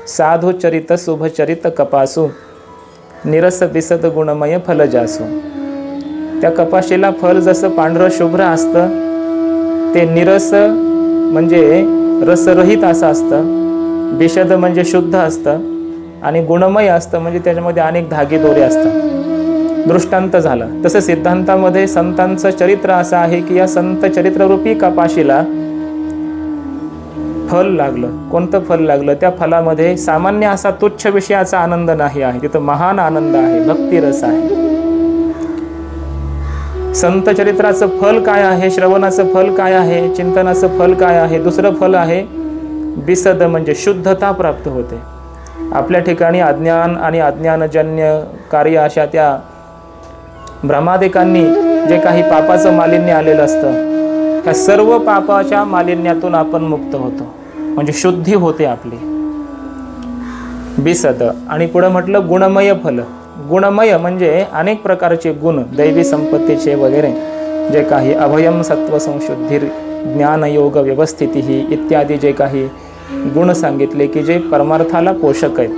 साधू चरित शुभचरित कपासू निरस बिसद गुणमय फल जासू. त्या कपाशीला फल जसं पांढरं शुभ्र असतं, ते निरस म्हणजे रसरहित असं असतं, बिशद म्हणजे शुद्ध असतं, आणि गुणमय असतं म्हणजे त्याच्यामध्ये अनेक धागेदोरे असतात. दृष्टांत झाला. तसं सिद्धांतामध्ये संतांचं चरित्र असं आहे की या संत चरित्ररूपी कपाशीला फल लागलं. कोणतं फल लागलं? त्या फलामध्ये सामान्य असा तुच्छ विषयाचा आनंद नाही आहे, तिथं महान आनंद आहे, भक्तिरस आहे. संत चरित्राचं फल काय आहे? श्रवणाचं फल काय आहे? चिंतनाचं फल काय आहे? दुसरं फल आहे बिसद म्हणजे शुद्धता प्राप्त होते. आपल्या ठिकाणी अज्ञान आणि अज्ञानजन्य कार्य अशा त्या ब्रह्मादिकांनी जे काही पापाचं मालिन्य आलेलं असतं, त्या सर्व पापाच्या मालिन्यातून आपण मुक्त होतो, म्हणजे शुद्धी होते आपली. बिसद. आणि पुढे म्हटलं गुणमय फल. गुणमय म्हणजे अनेक प्रकारचे गुण, दैवी संपत्तीचे वगैरे जे काही, अभयम सत्व संशुद्धीर ज्ञानयोग व्यवस्थिती इत्यादी जे काही गुण सांगितले की जे परमार्थाला पोषक आहेत,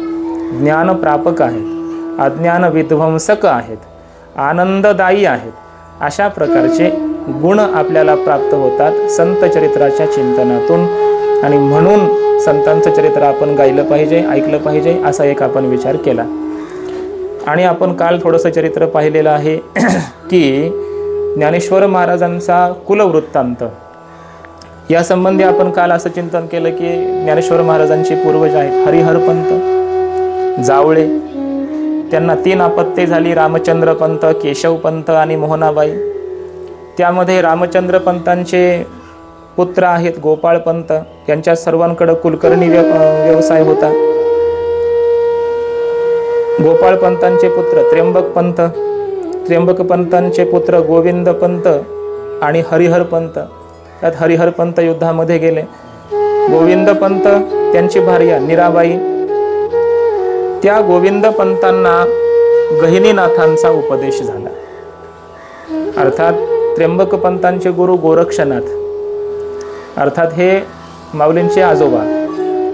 ज्ञान प्रापक आहेत, अज्ञान विध्वंसक आहेत, आनंददायी आहेत, अशा प्रकारचे गुण आपल्याला प्राप्त होतात संत चरित्राच्या चिंतनातून. आणि म्हणून संतांचं चरित्र आपण गायलं पाहिजे, ऐकलं पाहिजे, असा एक आपण विचार केला. आणि आपण काल थोडंसं चरित्र पाहिलेलं आहे की ज्ञानेश्वर महाराजांचा कुलवृत्तांत, या संबंधी आपण काल असं चिंतन केलं की ज्ञानेश्वर महाराजांचे पूर्वज आहेत हरिहरपंत जावळे. त्यांना 3 अपत्ये झाली, रामचंद्र पंत, केशव पंत आणि मोहनाबाई. त्यामध्ये रामचंद्र पंतांचे पुत्र आहेत गोपाळ पंत, यांच्या सर्वांकडे कुलकर्णी व्यवसाय होता. गोपाळ पंतांचे पुत्र त्र्यंबक पंत, त्र्यंबक पंतांचे पुत्र गोविंद पंत आणि हरिहर पंत. त्यात हरिहर पंत युद्धामध्ये गेले. गोविंद पंत त्यांची भार्या मीराबाई, त्या गोविंद पंतांना गहिनीनाथांचा उपदेश झाला. अर्थात त्र्यंबक पंतांचे गुरु गोरक्षनाथ, अर्थात हे माऊलींचे आजोबा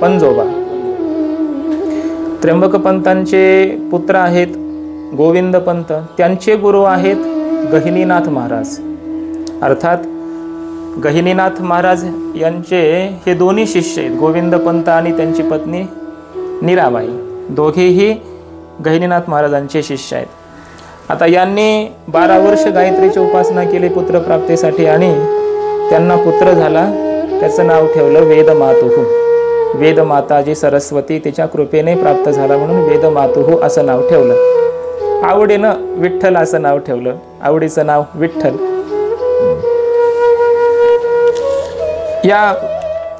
पंजोबा. त्र्यंबक पंतांचे पुत्र आहेत गोविंद पंत, त्यांचे गुरु आहेत गहिनीनाथ महाराज. अर्थात गहिनीनाथ महाराज यांचे हे दोन्ही शिष्य आहेत, गोविंद पंत आणि त्यांची पत्नी मीराबाई, दोघेही गहिनीनाथ महाराजांचे शिष्य आहेत. आता यांनी 12 वर्ष गायत्रीची उपासना केली पुत्रप्राप्तीसाठी आणि त्यांना पुत्र झाला. त्याचं नाव ठेवलं वेदमातुः. वेदमाता जी सरस्वती तिच्या कृपेने प्राप्त झाला म्हणून वेदमातुः असं नाव ठेवलं. आवडीनं विठ्ठल असं नाव ठेवलं, आवडीचं नाव विठ्ठल.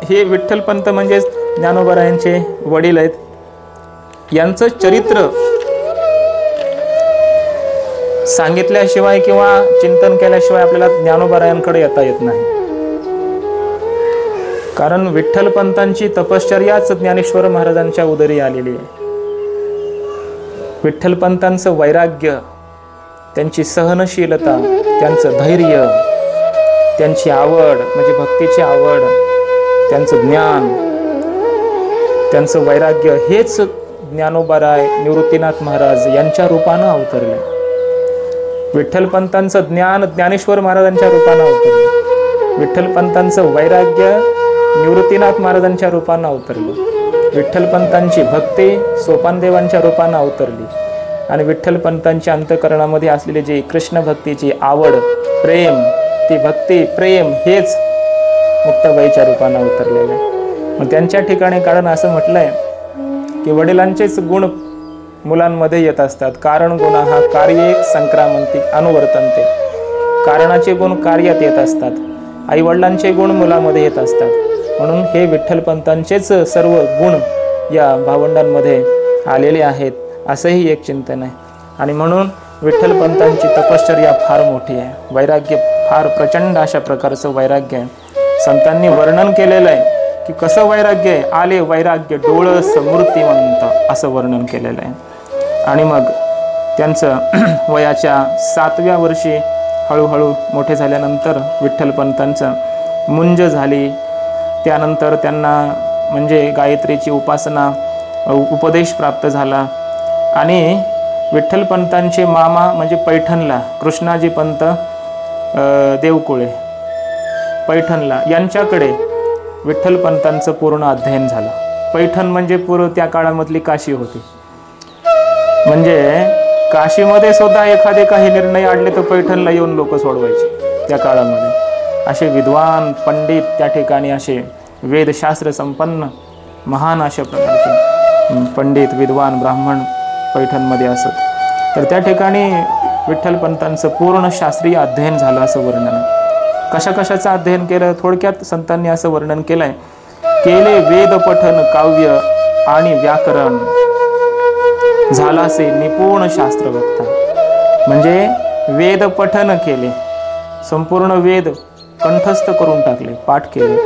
हे विठ्ठलपंत म्हणजे ज्ञानोबरायांचे वडील आहेत. यांचं चरित्र सांगितल्याशिवाय किंवा चिंतन केल्याशिवाय आपल्याला ज्ञानोबरायांकडे येता येत नाही. कारण विठ्ठलपंतांची तपश्चर्याच ज्ञानेश्वर महाराजांच्या उदरी आलेली आहे. विठ्ठलपंतांचं वैराग्य, त्यांची सहनशीलता, त्यांचं धैर्य, त्यांची आवड म्हणजे भक्तीची आवड, त्यांचं ज्ञान, त्यांचं वैराग्य हेच ज्ञानोबाराय निवृत्तीनाथ महाराज यांच्या रूपानं अवतरले. विठ्ठलपंतांचं ज्ञान ज्ञानेश्वर महाराजांच्या रूपानं अवतरलं. विठ्ठलपंतांचं वैराग्य निवृत्तीनाथ महाराजांच्या रूपानं अवतरलं. विठ्ठलपंतांची भक्ती सोपानदेवांच्या रूपानं अवतरली. आणि विठ्ठलपंतांच्या अंतःकरणामध्ये असलेली जी कृष्ण भक्तीची आवड, प्रेम, ती भक्ती प्रेम हेच मुक्ताबाईच्या रूपानं अवतरलेलं आहे. मग त्यांच्या ठिकाणी कारण असं म्हटलंय की वडिलांचेच गुण मुलांमध्ये येत असतात. कारण गुण हा कार्ये संक्रामंती अनुवर्तनते. कारणाचे गुण कार्यात येत असतात, आई वडिलांचे गुण मुलामध्ये येत असतात. म्हणून हे विठ्ठलपंतांचेच सर्व गुण या भावंडांमध्ये आलेले आहेत, असंही एक चिंतन आहे. आणि म्हणून विठ्ठलपंतांची तपश्चर्या फार मोठी आहे, वैराग्य फार प्रचंड अशा प्रकारचं वैराग्य आहे. संतांनी वर्णन केलेलं आहे की कसं वैराग्य आहे, आले वैराग्य डोळस मूर्तिवंत असं वर्णन केलेलं आहे. आणि मग त्यांचं वयाच्या 7व्या वर्षी हळूहळू मोठे झाल्यानंतर विठ्ठलपंतांचं मुंज झाली. त्यानंतर त्यांना म्हणजे गायत्रीची उपासना उपदेश प्राप्त झाला. आणि विठ्ठलपंतांचे मामा म्हणजे पैठणला कृष्णाजी पंत देवकुळे पैठणला यांच्याकडे विठ्ठलपंतांचं पूर्ण अध्ययन झालं. पैठण म्हणजे पूर्व त्या काळामधली काशी होती. म्हणजे काशीमध्ये सुद्धा एखादे काही निर्णय आणले तर पैठणला येऊन लोक सोडवायचे त्या काळामध्ये. असे विद्वान पंडित त्या ठिकाणी, असे वेदशास्त्र संपन्न महान अशा प्रकारचे पंडित विद्वान ब्राह्मण पैठणमध्ये असत. तर त्या ठिकाणी विठ्ठलपंतांचं पूर्ण शास्त्रीय अध्ययन झालं असं वर्णन आहे. कशा कशाचं अध्ययन केलं थोडक्यात संतांनी असं वर्णन केलंय. केले वेद पठन काव्य आणि व्याकरण, झालासे निपुण शास्त्रवक्ता. म्हणजे वेद पठन केले, संपूर्ण वेद कंठस्थ करून टाकले, पाठ केले.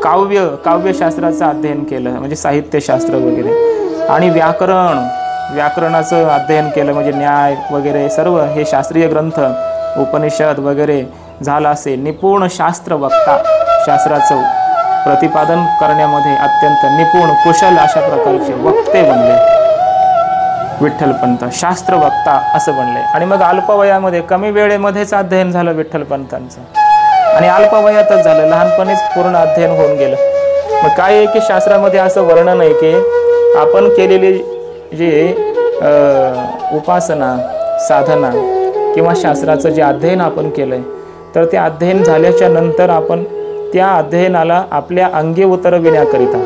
काव्यशास्त्राचं अध्ययन केलं म्हणजे साहित्यशास्त्र वगैरे. आणि व्याकरणाचं अध्ययन केलं म्हणजे न्याय वगैरे सर्व हे शास्त्रीय ग्रंथ उपनिषद वगैरे. झाला असे निपुण शास्त्रवक्ता, शास्त्राचं प्रतिपादन करण्यामध्ये अत्यंत निपुण कुशल अशा प्रकारचे वक्ते बनले विठ्ठलपंत, शास्त्रवक्ता असं बनले. आणि मग अल्पवयामध्ये कमी वेळेमध्येच अध्ययन झालं विठ्ठलपंतांचं. आणि अल्पवयातच झालं, लहानपणीच पूर्ण अध्ययन होऊन गेलं. मग काय आहे की शास्त्रामध्ये असं वर्णन आहे की आपण केलेली जे उपासना साधना किंवा शास्त्राचं जे अध्ययन आपण केलंय, तर ते अध्ययन झाल्याच्या नंतर आपण त्या अध्ययनाला आपल्या अंगी उतरविण्याकरिता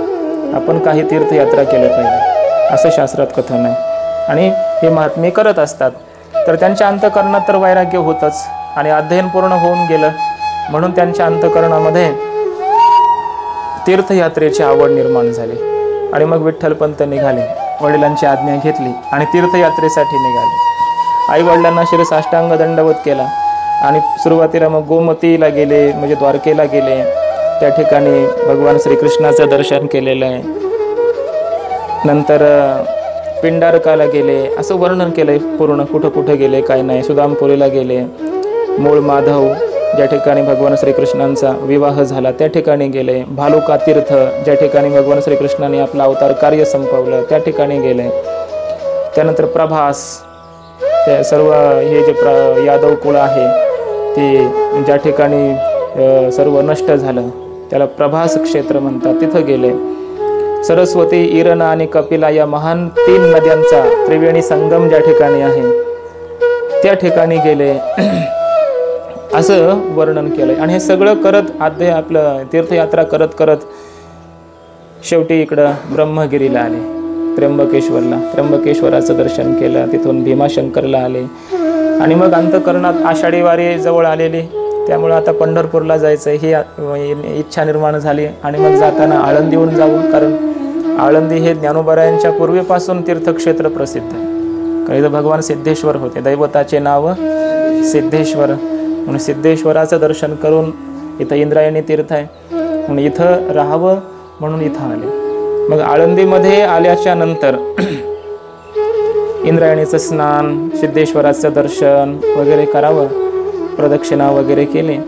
आपण काही तीर्थयात्रा केल्या पाहिजे असं शास्त्रात कथन आहे. आणि हे महात्मे करत असतात. तर त्यांच्या अंतःकरणात तर वैराग्य होतच आणि अध्ययन पूर्ण होऊन गेलं म्हणून त्यांच्या अंतःकरणामध्ये तीर्थयात्रेची आवड निर्माण झाली. आणि मग विठ्ठलपंत निघाले, वडिलांची आज्ञा घेतली आणि तीर्थयात्रेसाठी निघाले. आई वडिलांना शिरसाष्टांग दंडवत केला आणि सुरुवातीला मग गोमतीला गेले म्हणजे द्वारकेला गेले. त्या ठिकाणी भगवान श्रीकृष्णाचं दर्शन केलेलं आहे. नंतर पिंडारकाला गेले असं वर्णन केलंय पूर्ण, कुठं कुठं गेले काय नाही. सुदामपुरीला गेले, मूळ माधव ज्या ठिकाणी भगवान श्रीकृष्णांचा विवाह झाला त्या ठिकाणी गेले. भालुका तीर्थ ज्या ठिकाणी भगवान श्रीकृष्णाने आपला अवतार कार्य संपवलं त्या ठिकाणी गेले. त्यानंतर प्रभास, ते सर्व हे जे यादव कुळ आहे ते ज्या ठिकाणी सर्व नष्ट झालं त्याला प्रभास क्षेत्र म्हणतात, तिथं गेले. सरस्वती, इरणा आणि कपिला या महान 3 नद्यांचा त्रिवेणी संगम ज्या ठिकाणी आहे त्या ठिकाणी गेले असं वर्णन केलंय. आणि हे सगळं करत आपलं तीर्थयात्रा करत करत शेवटी इकडं ब्रह्मगिरीला आले, त्र्यंबकेश्वराचं दर्शन केलं. तिथून भीमाशंकरला आले. आणि मग अंतःकरणात आषाढी वारी जवळ आलेली, त्यामुळे आता पंढरपूरला जायचं ही इच्छा निर्माण झाली. आणि मग जाताना आळंदीहून जाऊ, कारण आळंदी हे ज्ञानोबरायांच्या पूर्वीपासून तीर्थक्षेत्र प्रसिद्ध आहे. कारण इथं भगवान सिद्धेश्वर होते, दैवताचे नाव सिद्धेश्वर, म्हणून सिद्धेश्वराचं दर्शन करून इथं इंद्रायणी तीर्थ आहे म्हणून इथं राहावं म्हणून इथं आले. मग आळंदीमध्ये आल्याच्या नंतर इंद्रायणीचं स्नान, सिद्धेश्वराचं दर्शन वगैरे करावं, प्रदक्षिणा वगैरे केले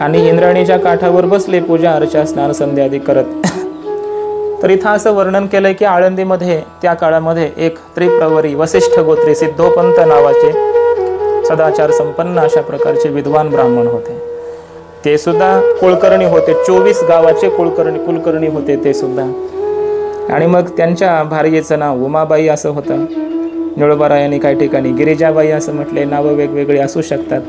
आणि इंद्रायणीच्या काठावर बसले पूजा अर्चा स्नान संध्या आदी करत. तर इथं असं वर्णन केलंय की आळंदीमध्ये त्या काळामध्ये एक त्रिप्रवरी वसिष्ठ गोत्री सिद्धोपंत नावाचे सदाचार संपन्न अशा प्रकारचे विद्वान ब्राह्मण होते. ते सुद्धा कुलकर्णी होते, 24 गावाचे कुलकर्णी होते ते सुद्धा. आणि मग त्यांच्या भार्येचं नाव उमाबाई असं होतं. निळोबारायांनी काही ठिकाणी गिरिजाबाई असं म्हटले. नावं वेगवेगळी असू शकतात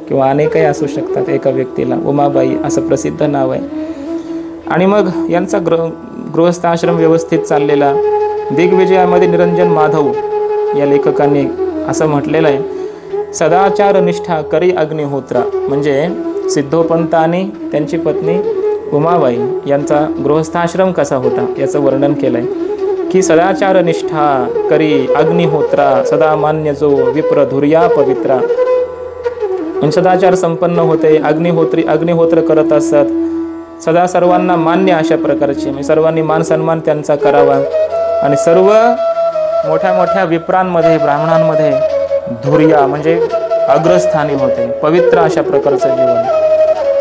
किंवा अनेकही असू शकतात. एका व्यक्तीला उमाबाई असं प्रसिद्ध नाव आहे. आणि मग यांचा गृहस्थाश्रम व्यवस्थित चाललेला. दिग्विजयामध्ये निरंजन माधव या लेखकांनी असं म्हटलेलं आहे, सदाचार निष्ठा करी अग्निहोत्रा. म्हणजे सिद्धोपंत आणि त्यांची पत्नी उमाबाई यांचा गृहस्थाश्रम कसा होता याचं वर्णन केलंय की सदाचार निष्ठा करी अग्निहोत्रा, सदा मान्य जो विप्र धुर्या पवित्रा. म्हणजे सदाचार संपन्न होते, अग्निहोत्र करत असतात, सदा सर्वांना मान्य अशा प्रकारचे, म्हणजे सर्वांनी मान सन्मान त्यांचा करावा. आणि सर्व मोठ्या मोठ्या विप्रांमध्ये ब्राह्मणांमध्ये धुर्या म्हणजे अग्रस्थानी होते, पवित्र अशा प्रकारचं जीवन.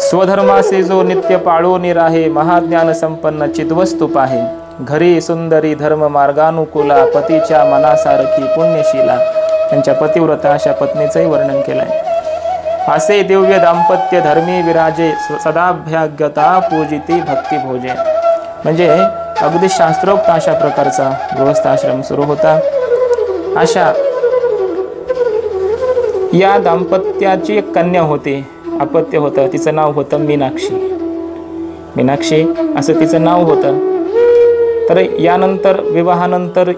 स्वधर्मासे जो नित्य पाळो निराहे, महाज्ञान संपन्न चिद्वस्तूप आहे. घरी सुंदरी धर्म मार्गानुकूला पतीच्या मनासारखी पुण्यशीला. त्यांच्या पतिव्रता अशा पत्नीचंही वर्णन केलंय. असे दिव्य दाम्पत्य धर्मी विराजे सदाभ्यागता पूजिती भक्ती भोजे. म्हणजे अगदी शास्त्रोक्त अशा प्रकारचा गृहस्थाश्रम सुरू होता. अशा या दाम्पत्याची एक कन्या होती, अपत्य होतं, तिचं नाव होतं मीनाक्षी. मीनाक्षी असं तिचं नाव होतं. तर यानंतर विवाहानंतर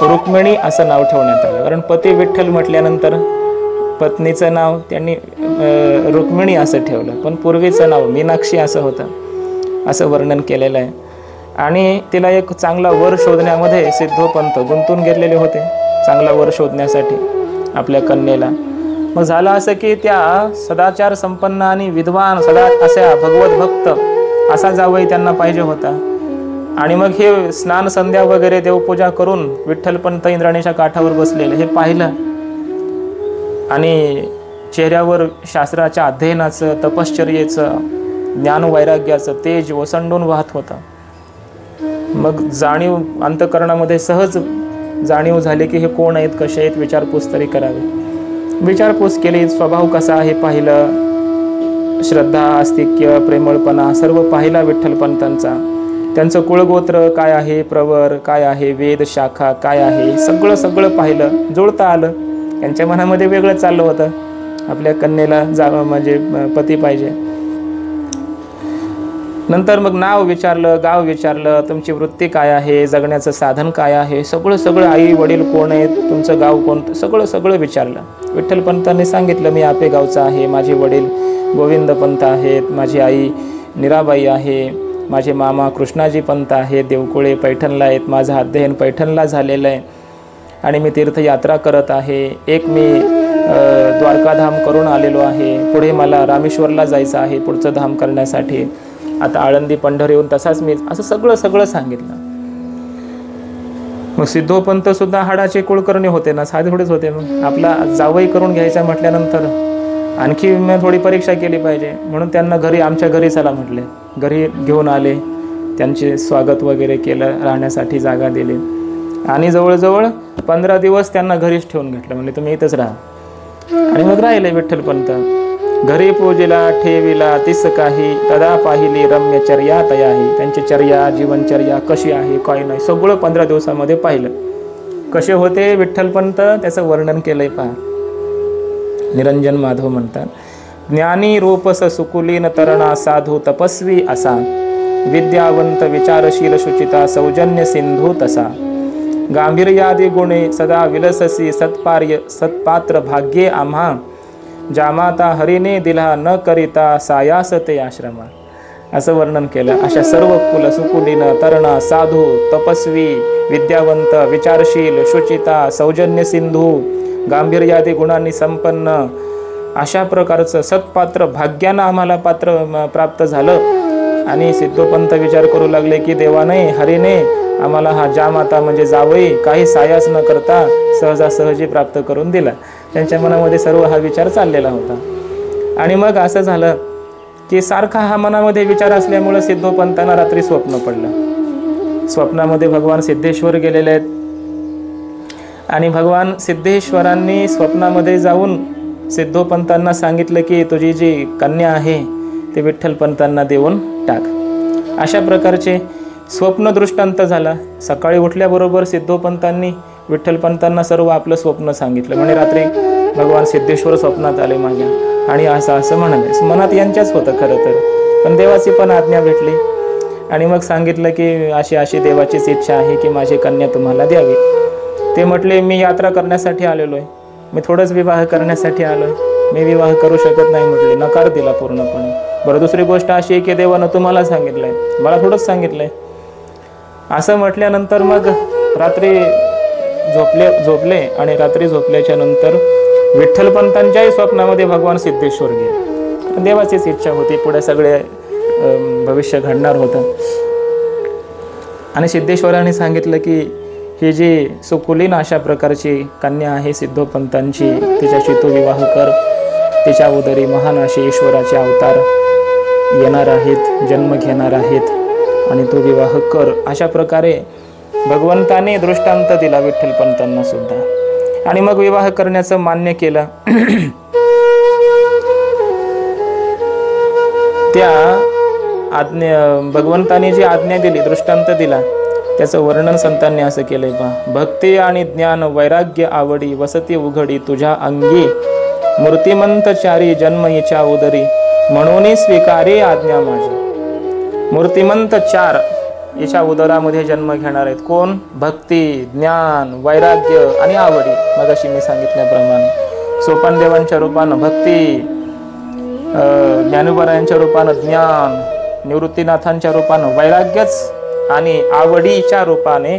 रुक्मिणी असं नाव ठेवण्यात आलं, कारण पती विठ्ठल म्हटल्यानंतर पत्नीचं नाव त्यांनी रुक्मिणी असं ठेवलं, पण पूर्वीचं नाव मीनाक्षी असं होतं, असं वर्णन केलेलं आहे. आणि तिला एक चांगला वर शोधण्यामध्ये सिद्धोपंत गुंतून गेलेले होते, चांगला वर शोधण्यासाठी आपल्या कन्येला. मग झालं असं की त्या सदाचार संपन्न आणि विद्वान सदा अशा भगवत भक्त असा जावई त्यांना पाहिजे होता. आणि मग हे स्नान संध्या वगैरे देवपूजा करून विठ्ठलपंत इंद्राणीच्या काठावर बसलेले हे पाहिलं आणि चेहऱ्यावर शास्त्राच्या अध्ययनाचं, तपश्चर्येचं, ज्ञानवैराग्याचं तेज ओसंडून वाहत होतं. मग जाणीव अंतःकरणामध्ये सहज जाणीव झाली की हे कोण आहेत, कसे आहेत, विचारपूस तरी करावी. विचारपूस केली, स्वभाव कसा आहे पाहिलं, श्रद्धा, आस्तिक्य, प्रेमळपणा सर्व पाहिला विठ्ठलपंतांचा. त्यांचं कुळगोत्र काय आहे, प्रवर काय आहे, वेद शाखा काय आहे, सगळं पाहिलं, जुळता आलं. यांच्या मनामध्ये वेगळं चाललं होतं, आपल्या कन्येला म्हणजे पती पाहिजे. नंतर मग नाव विचारलं, गाव विचारलं, तुमची वृत्ती काय आहे, जगण्याचं साधन काय आहे, सगळं आई वडील कोण आहेत, तुमचं गाव कोणतं, सगळं विचारलं. विठ्ठलपंतांनी सांगितलं, मी आपे गावचा आहे, माझे वडील गोविंद पंत आहेत, माझी आई निराबाई आहे, माझे मामा कृष्णाजी पंत आहेत, देवकुळे पैठणला आहेत, माझं अध्ययन पैठणला झालेलं आहे आणि मी तीर्थयात्रा करत आहे. एक मी द्वारकाधाम करून आलेलो आहे, पुढे मला रामेश्वरला जायचं आहे पुढचं धाम करण्यासाठी, आता आळंदी पंढर येऊन तसाच मी असं सगळं सांगितलं. मग सिद्धोपंत सुद्धा हाडाचे कुळकर्णी होते ना, साधे थोडेच होते. मग आपला जावई करून घ्यायचा म्हटल्यानंतर आणखी मी थोडी परीक्षा केली पाहिजे, म्हणून त्यांना आमच्या घरी चला म्हटले. घरी घेऊन आले, त्यांचे स्वागत वगैरे केलं, राहण्यासाठी जागा दिली आणि जवळजवळ 15 दिवस त्यांना घरीच ठेवून घेतलं. म्हणजे तुम्ही इथंच राहा. आणि मग राहिले विठ्ठलपंत. घरी पूजेला ठेविला तिस काही, तदा पाहिली रम्य चर्या तयाही. त्यांची चर्या, जीवनचर्या कशी आहे काय नाही सगळं 15 दिवसामध्ये पाहिलं. कसे होते विठ्ठलपंत त्याचं वर्णन केलंय पहा. निरंजन माधव म्हणतात, ज्ञानी रूपस सुकुलीन तरणा साधू तपस्वी असा, विद्यावंत विचारशील शुचिता सौजन्य सिंधू तसा, गांभीर्यादी गुणे सदा विलससी सत्पात्र भाग्ये आम्हा, जामाता हरीने दिला न करिता सायास ते आश्रमा. असं वर्णन केलं. अशा सर्व कुल सुकुलीन तरणा साधू तपस्वी विद्यावंत विचारशील शुचिता सौजन्य सिंधू गांभीर्यादी गुणांनी संपन्न अशा प्रकारचं सत्पात्र भाग्यानं आम्हाला प्राप्त झालं. आणि सिद्धोपंत विचार करू लागले की देवाने हरीने आम्हाला हा जामाता म्हणजे जावई काही सायास न करता सहजासहजी प्राप्त करून दिला. त्यांच्या मनामध्ये सर्व हा विचार चाललेला होता. आणि मग असं झालं की सारखा हा मनामध्ये विचार असल्यामुळे सिद्धोपंतांना रात्री स्वप्न पडलं. स्वप्नामध्ये भगवान सिद्धेश्वर गेलेले आहेत आणि भगवान सिद्धेश्वरांनी स्वप्नामध्ये जाऊन सिद्धोपंतांना सांगितलं की तुझी जी कन्या आहे ते विठ्ठलपंतांना देऊन टाक. अशा प्रकारचे स्वप्न दृष्टांत झाला. सकाळी उठल्याबरोबर सिद्धोपंतांनी विठ्ठलपंतांना सर्व आपलं स्वप्न सांगितलं. म्हणजे रात्री भगवान सिद्धेश्वर स्वप्नात आले माझ्या आणि असं म्हणाले. मनात यांच्याच होतं खरं तर, पण देवाची पण आज्ञा भेटली आणि मग सांगितलं की अशी देवाचीच इच्छा आहे की माझी कन्या तुम्हाला द्यावी. ते म्हटले मी यात्रा करण्यासाठी आलेलो आहे, मी थोडंच विवाह करण्यासाठी आलो आहे, मी विवाह करू शकत नाही म्हटले. नकार दिला पूर्णपणे. बरं, दुसरी गोष्ट अशी आहे की देवानं तुम्हाला सांगितलंय, मला थोडंच सांगितलंय. असं म्हटल्यानंतर मग रात्री झोपले आणि रात्री झोपल्याच्या नंतर विठ्ठलपंतांच्याही स्वप्नामध्ये भगवान सिद्धेश्वर गेले. देवाचीच इच्छा होती, पुढे सगळे भविष्य घडणार होतं. आणि सिद्धेश्वरांनी सांगितलं की ही जी सुकुलीन अशा प्रकारची कन्या आहे सिद्धोपंतांची, तिच्याशी तू विवाह कर. तिच्या उदरी महान असे ईश्वराचे अवतार येणार आहेत, जन्म घेणार आहेत. आणि तो विवाह कर. अशा प्रकारे भगवंताने दृष्टांत दिला विठ्ठलपंतांना सुद्धा. आणि मग विवाह करण्याचं मान्य केलं. त्या भगवंताने जी आज्ञा दिली, दृष्टांत दिला, त्याचं वर्णन संतांनी असं केलंय पहा. भक्ती आणि ज्ञान वैराग्य आवडी वसती उघडी तुझ्या अंगी मूर्तिमंत चारी जन्म हिच्या उदरी म्हणून स्वीकारे आज्ञा माझी. मूर्तिमंत चार हिच्या उदरामध्ये जन्म घेणार आहेत. कोण? भक्ती, ज्ञान, वैराग्य आणि आवडी. मगाशी मी सांगितल्याप्रमाणे सोपानदेवांच्या रूपानं भक्ती, ज्ञानोबरायांच्या रूपानं ज्ञान, निवृत्तीनाथांच्या रूपानं वैराग्यच आणि आवडीच्या रूपाने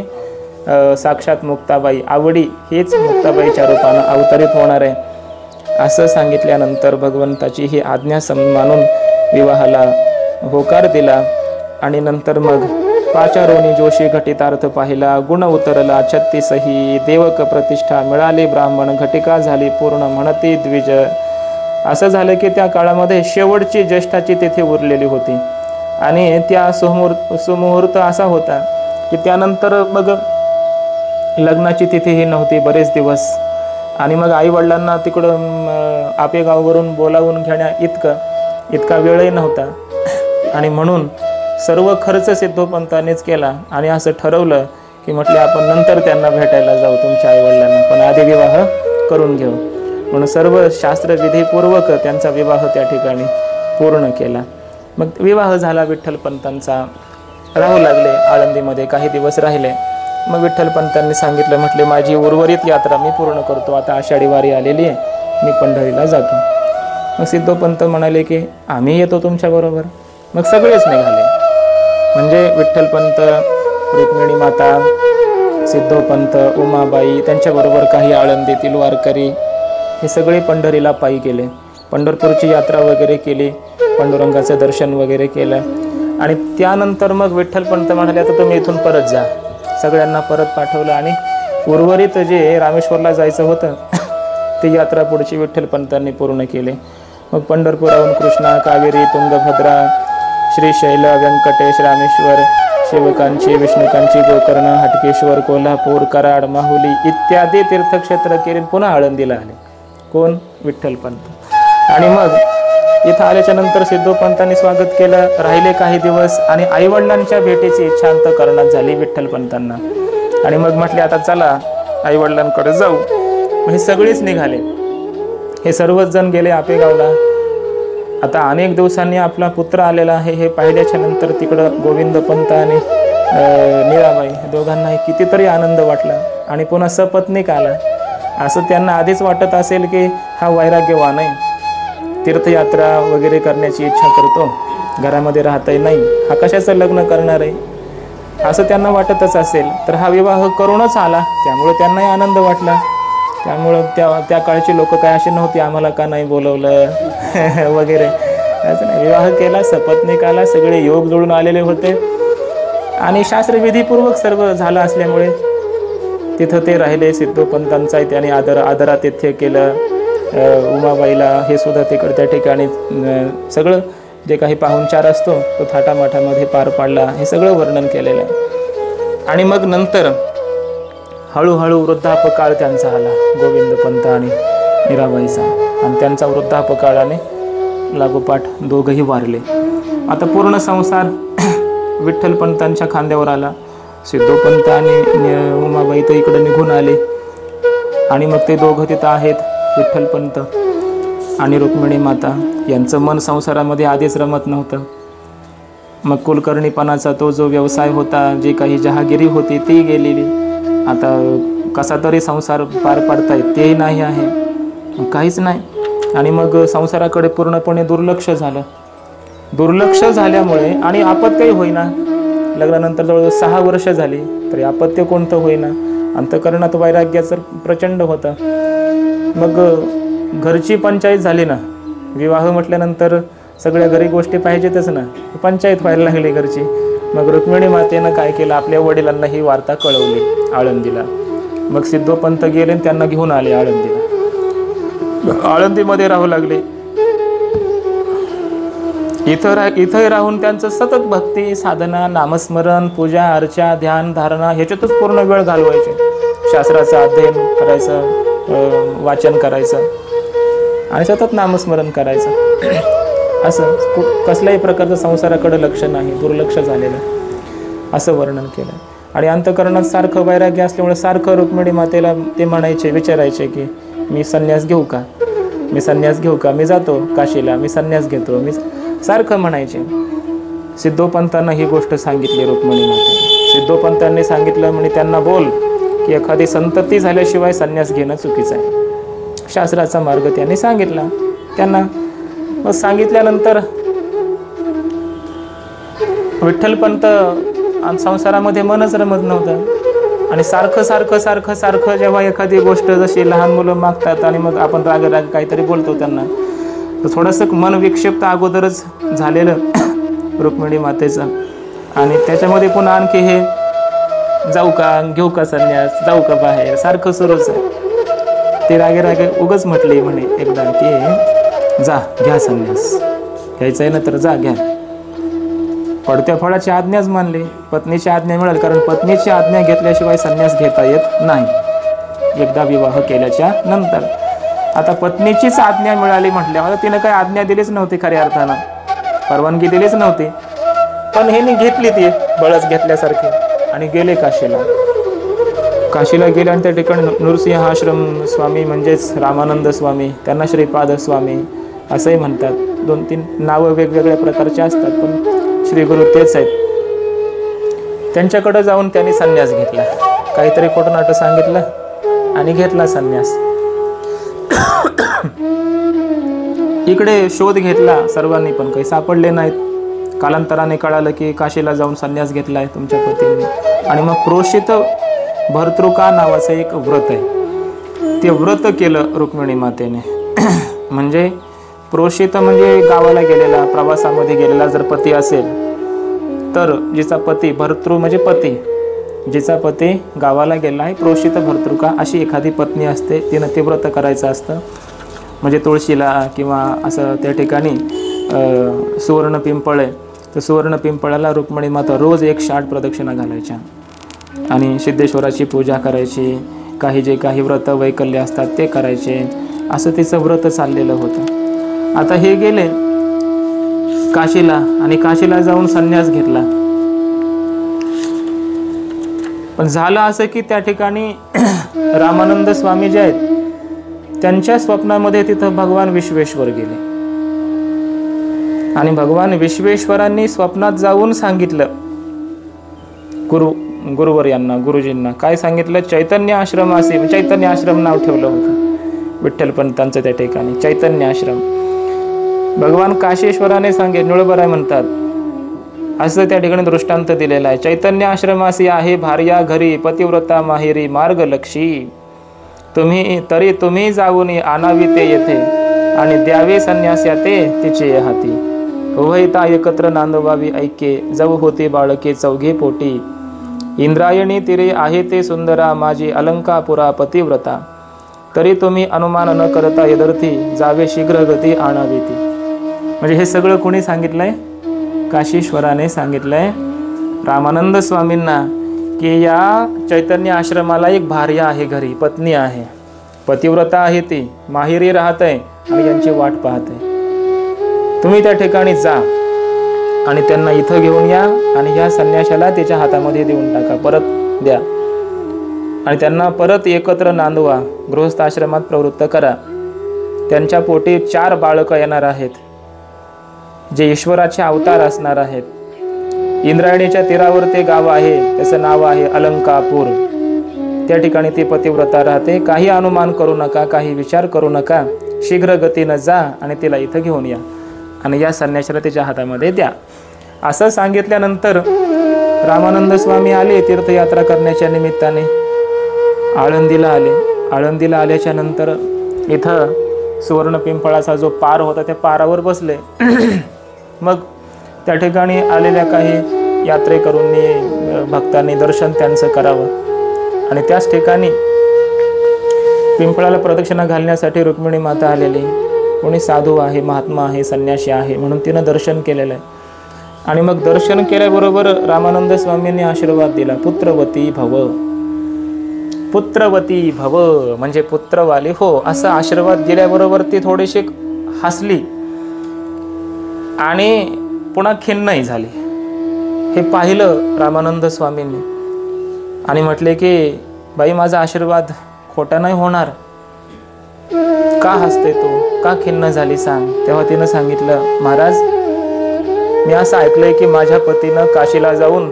साक्षात मुक्ताबाई, आवडी हीच मुक्ताबाईच्या रूपानं अवतरित होणार आहे. असं सांगितल्यानंतर भगवंताची ही आज्ञा मानून विवाहाला होकार दिला. आणि नंतर मग पाचारोनी जोशी घटितार्थ पाहिला, गुण उतरला 36 देवक प्रतिष्ठा मिळाली ब्राह्मण घटिका झाली पूर्ण म्हणती द्विज. असं झालं की त्या काळामध्ये शेवटची ज्येष्ठाची तिथी उरलेली होती आणि त्या सुमुहूर्त असा होता की त्यानंतर मग लग्नाची तिथीही नव्हती बरेच दिवस. आणि मग आईवडिलांना तिकडं आपेगाववरून बोलावून घेण्या इतका वेळही नव्हता. आणि म्हणून सर्व खर्च सिद्धोपंतांनीच केला आणि असं ठरवलं की म्हटले आपण नंतर त्यांना भेटायला जाऊ तुमच्या आईवडिलांना, पण आधी विवाह करून घेऊ. म्हणून सर्व शास्त्रविधीपूर्वक त्यांचा विवाह त्या ठिकाणी पूर्ण केला. मग विवाह झाला विठ्ठलपंतांचा. राहू लागले आळंदीमध्ये, काही दिवस राहिले. मग विठ्ठलपंतांनी सांगितलं, म्हटले माझी उर्वरित यात्रा मी पूर्ण करतो, आता आषाढी वारी आलेली आहे, मी पंढरीला जातो. मग सिद्धोपंत म्हणाले की आम्ही येतो तुमच्याबरोबर. मग सगळेच निघाले. म्हणजे विठ्ठलपंत, रुक्मिणी माता, सिद्धोपंत, उमाबाई, त्यांच्याबरोबर काही आळंदीतील वारकरी, हे सगळे पंढरीला पायी गेले. पंढरपूरची यात्रा वगैरे केली, पांडुरंगाचं दर्शन वगैरे केलं. आणि त्यानंतर मग विठ्ठलपंत म्हणाले आता तुम्ही इथून परत जा. सगळ्यांना परत पाठवलं आणि उर्वरित जे रामेश्वरला जायचं होतं ती यात्रा पुढची विठ्ठलपंतांनी पूर्ण केली. मग पंढरपुराहून कृष्णा, कावेरी, तुंगभद्रा, श्रीशैल, व्यंकटेश, रामेश्वर, शिवकांची, विष्णुकांची, गोकर्ण, हटकेश्वर, कोल्हापूर, कराड, माहुली इत्यादी तीर्थक्षेत्र केली. पुन्हा आळंदीला आले. कोण? विठ्ठलपंत. आणि मग इथं आल्याच्या नंतर सिद्धोपंतांनी स्वागत केलं. राहिले काही दिवस आणि आईवडिलांच्या भेटीची इच्छा अंतःकरणात झाली विठ्ठलपंतांना. आणि मग म्हटले आता चला आईवडिलांकडे जाऊ. हे सगळेच निघाले. हे सर्वच जण गेले आपेगावला. आता अनेक दिवसांनी आपला पुत्र आलेला आहे हे पाहिल्याच्या नंतर तिकडं गोविंदपंत आणि मीराबाई दोघांनाही कितीतरी आनंद वाटला. आणि पुन्हा सपत्नीक आला. असं त्यांना आधीच वाटत असेल की हा वैराग्यवान आहे, तीर्थयात्रा वगैरे करण्याची इच्छा करतो, घरामध्ये राहताही नाही, हा कशाचं लग्न करणार आहे असं त्यांना वाटतच असेल. तर हा विवाह करूनच आला, त्यामुळे त्यांनाही आनंद वाटला. त्यामुळं त्या काळची लोक काय अशी नव्हती आम्हाला का नाही बोलवलं वगैरे असं नाही. विवाह केला, सपत्नीक आला, सगळे योग जुळून आलेले होते आणि शास्त्रविधीपूर्वक सर्व झालं असल्यामुळे तिथं ते राहिले. सिद्धोपंतांचा त्यांनी आदरातिथ्य केलं. उमाबाईला हे सुद्धा त्या ठिकाणी सगळं जे काही पाहुणचार असतो तो थाटामाटामध्ये पार पाडला. हे सगळं वर्णन केलेलं आहे. आणि मग नंतर हळूहळू वृद्धापकाळ त्यांचा आला, गोविंदपंत आणि मीराबाईचा. आणि त्यांचा वृद्धापकाळाने लागोपाठ दोघंही वारले. आता पूर्ण संसार विठ्ठलपंतांच्या खांद्यावर आला. सिद्धोपंत आणि उमाबाई तर इकडे निघून आले. आणि मग ते दोघं तिथं आहेत, विठ्ठलपंत आणि रुक्मिणी माता. यांचं मन संसारामध्ये आधीच रमत नव्हतं. मग कुलकर्णीपणाचा तो जो व्यवसाय होता, जी काही जहागिरी होती ती गेलेली. आता कसा तरी संसार पार पाडतायत तेही नाही आहे, काहीच नाही. आणि मग संसाराकडे पूर्णपणे दुर्लक्ष झालं. दुर्लक्ष झाल्यामुळे आणि आपत्यही होईना. लग्नानंतर जवळजवळ 6 वर्ष झाली तरी आपत्य कोणतं होईना. अंतःकरणात वैराग्याचं प्रचंड होतं. मग घरची पंचायत झाली ना. विवाह म्हटल्यानंतर सगळ्या घरी गोष्टी पाहिजेतच ना, पंचायत व्हायला लागली घरची. मग रुक्मिणी मातेनं काय केलं, आपल्या वडिलांना ही वार्ता कळवली आळंदीला. मग सिद्धोपंत गेले आणि त्यांना घेऊन आले आळंदीला. आळंदीमध्ये राहू लागले. इथं राहून त्यांचं सतत भक्ती साधना, नामस्मरण, पूजा अर्चा, ध्यान धारणा ह्याच्यातच पूर्ण वेळ घालवायचे. शास्त्राचं अध्ययन करायचं, वाचन करायचं आणि सतत नामस्मरण करायचं. असं कसल्याही प्रकारचं संसाराकडे लक्ष नाही, दुर्लक्ष झालेलं असं वर्णन केलं. आणि अंतःकरणात सारखं वैराग्य असल्यामुळे सारखं रुक्मिणी मातेला ते म्हणायचे, विचारायचे की मी संन्यास घेऊ का, मी संन्यास घेऊ का, मी जातो काशीला, मी संन्यास घेतो, मी सारखं म्हणायचे. सिद्धोपंतांना ही गोष्ट सांगितली रुक्मिणी माते. सिद्धोपंतांनी सांगितलं म्हणे त्यांना बोल की एखादी संतती झाल्याशिवाय संन्यास घेणं चुकीचं आहे. शास्त्राचा मार्ग त्यांनी सांगितला त्यांना. मग सांगितल्यानंतर विठ्ठलपंत संसारामध्ये मनच रमत नव्हतं. आणि सारखं सारखं सारखं सारखं जेव्हा एखादी गोष्ट जशी लहान मुलं मागतात आणि मग आपण राग काहीतरी बोलतो त्यांना, तर थोडंसं मन विक्षिप्त अगोदरच झालेलं रुक्मिणी मातेचं. आणि त्याच्यामध्ये पुन्हा आणखी हे जाऊ का, घेऊ का संन्यास, जाऊ का बाहेर, सारखं सुरूच आहे. ते रागे रागे उगच म्हटली म्हणे एकदा की जा घ्या संन्यास, घ्यायचं आहे ना तर जा घ्या. पडत्या फळाची आज्ञाच मानली, पत्नीची आज्ञा मिळाली, कारण पत्नीची आज्ञा घेतल्याशिवाय संन्यास घेता येत नाही एकदा विवाह केल्याच्या नंतर. आता पत्नीचीच आज्ञा मिळाली म्हटल्यावर तिने काही आज्ञा दिलीच नव्हती, खऱ्या अर्थानं परवानगी दिलीच नव्हती, पण हे घेतली ती बळच घेतल्यासारखी आणि गेले काशीला. काशीला गेले आणि त्या ठिकाणी नृसिंह आश्रम स्वामी म्हणजेच रामानंद स्वामी, त्यांना श्रीपाद स्वामी असंही म्हणतात. 2-3 नावं वेगवेगळ्या प्रकारचे असतात, पण श्री गुरु तेच आहेत. त्यांच्याकडे जाऊन त्यांनी संन्यास घेतला, काहीतरी खोटनाटं सांगितलं आणि घेतला संन्यास. इकडे शोध घेतला सर्वांनी, पण काही सापडले नाहीत. कालांतराने कळालं की काशीला जाऊन संन्यास घेतलाय तुमच्या पतीने. आणि मग प्रोषित भर्तृका नावाचं एक व्रत आहे, ते व्रत केलं रुक्मिणी मातेने. म्हणजे प्रोषित म्हणजे गावाला गेलेला, प्रवासामध्ये गेलेला जर पती असेल तर जिचा पती, भर्तृ म्हणजे पती, जिचा पती गावाला गेला आहे, प्रोषित भर्तृका अशी एखादी पत्नी असते, तिनं ते व्रत करायचं असतं. म्हणजे तुळशीला किंवा असं त्या ठिकाणी सुवर्ण पिंपळ आहे, तर सुवर्ण पिंपळाला रुक्मिणी माता रोज 108 प्रदक्षिणा घालायच्या आणि सिद्धेश्वराची पूजा करायची, जे काही व्रत वैकल्य असतात ते करायचे. असं तिचं व्रत चाललेलं होतं. आता हे गेले काशीला आणि काशीला जाऊन संन्यास घेतला. पण झालं असं की त्या ठिकाणी रामानंद स्वामी जे आहेत त्यांच्या स्वप्नामध्ये तिथं भगवान विश्वेश्वर गेले. आणि भगवान विश्वेश्वरांनी स्वप्नात जाऊन सांगितलं गुरुवर्यांना, गुरुजींना काय सांगितलं, चैतन्य आश्रम असे, चैतन्य आश्रम नाव ठेवलं होतं विठ्ठलपंतांचं त्या ठिकाणी, चैतन्य आश्रम. भगवान काशेश्वराने निळबराय म्हणतात, असं त्या ठिकाणी दृष्टांत दिलेला आहे. चैतन्य आश्रमासी आहे भार्या घरी, पतिव्रता माहेरी मार्गलक्षी. तुम्ही जाऊन आणावी ते येथे आणि द्यावे संन्यास्या ते तिचे हाती. उभयता एकत्र नांदवावी ऐके, जाऊ होते बाळके चौघे पोटी. इंद्रायणी तिरे आहे ते सुंदरा, माझी अलंकापुरा पतिव्रता. तरी तुम्ही अनुमान न करता यदर्थी, जावे शीघ्र गती आणावी ती. म्हणजे हे सगळं कोणी सांगितलंय, काशीश्वराने सांगितलंय रामानंद स्वामींना की या चैतन्य आश्रमाला एक भार्या आहे, घरी पत्नी आहे, पतिव्रता आहे, ती माहेरी राहत आहे आणि यांची वाट पाहते. तुम्ही त्या ठिकाणी जा आणि त्यांना इथं घेऊन या आणि ह्या संन्याशाला तिच्या हातामध्ये देऊन टाका, परत द्या आणि त्यांना परत एकत्र नांदवा, गृहस्थ आश्रमात प्रवृत्त करा. त्यांच्या पोटी 4 बाळकं येणार आहेत, जे ईश्वराचे अवतार असणार आहेत. इंद्रायणीच्या तीरावर ते गाव आहे, त्याचं नाव आहे अलंकापूर. त्या ठिकाणी ती पतिव्रता राहते. काही अनुमान करू नका, काही विचार करू नका, शीघ्र गतीनं जा आणि तिला इथं घेऊन या आणि या संन्याशाला तिच्या हातामध्ये द्या. असं सांगितल्यानंतर रामानंद स्वामी आले तीर्थयात्रा करण्याच्या निमित्ताने आळंदीला आले. आळंदीला आल्याच्या नंतर इथं सुवर्ण पिंपळाचा जो पार होता त्या पारावर बसले. मग त्या ठिकाणी आलेल्या काही यात्रेकरूंनी, भक्तांनी दर्शन त्यांचं करावं आणि त्याच ठिकाणी पिंपळाला प्रदक्षिणा घालण्यासाठी रुक्मिणी माता आलेली. कोणी साधू आहे, महात्मा आहे, संन्यासी आहे म्हणून तिनं दर्शन केलेलं आहे. आणि मग दर्शन केल्याबरोबर रामानंद स्वामींनी आशीर्वाद दिला, पुत्रवती भव, पुत्रवती भव म्हणजे पुत्रवाली हो, असा आशीर्वाद दिल्याबरोबर ती थोडीशी हसली आणि पुन्हा खिन्नही झाली. हे पाहिलं रामानंद स्वामींनी आणि म्हटले की बाई माझा आशीर्वाद खोटा नाही होणार, का हसते तू, का खिन्न झाली सांग. तेव्हा तिनं सांगितलं, महाराज मी असं ऐकलंय की माझ्या पतीनं काशीला जाऊन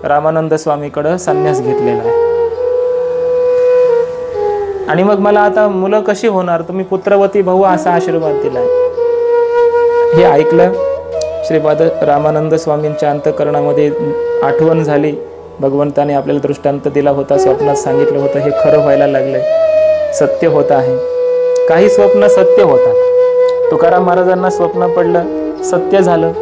रामानंद स्वामीकडं संन्यास घेतलेला आहे आणि मग मला आता मुलं कशी होणार, तुम्ही पुत्रवती भाऊ असा आशीर्वाद दिलाय. हे ऐकलं श्रीपाद रामानंद स्वामींच्या अंतःकरणामध्ये आठवण झाली. भगवंताने आपल्याला दृष्टांत दिला होता, स्वप्नात सांगितलं होतं, हे खरं व्हायला लागलंय, सत्य होत आहे. काही स्वप्न सत्य होतात. तुकाराम महाराजांना स्वप्न पडलं, सत्य झालं.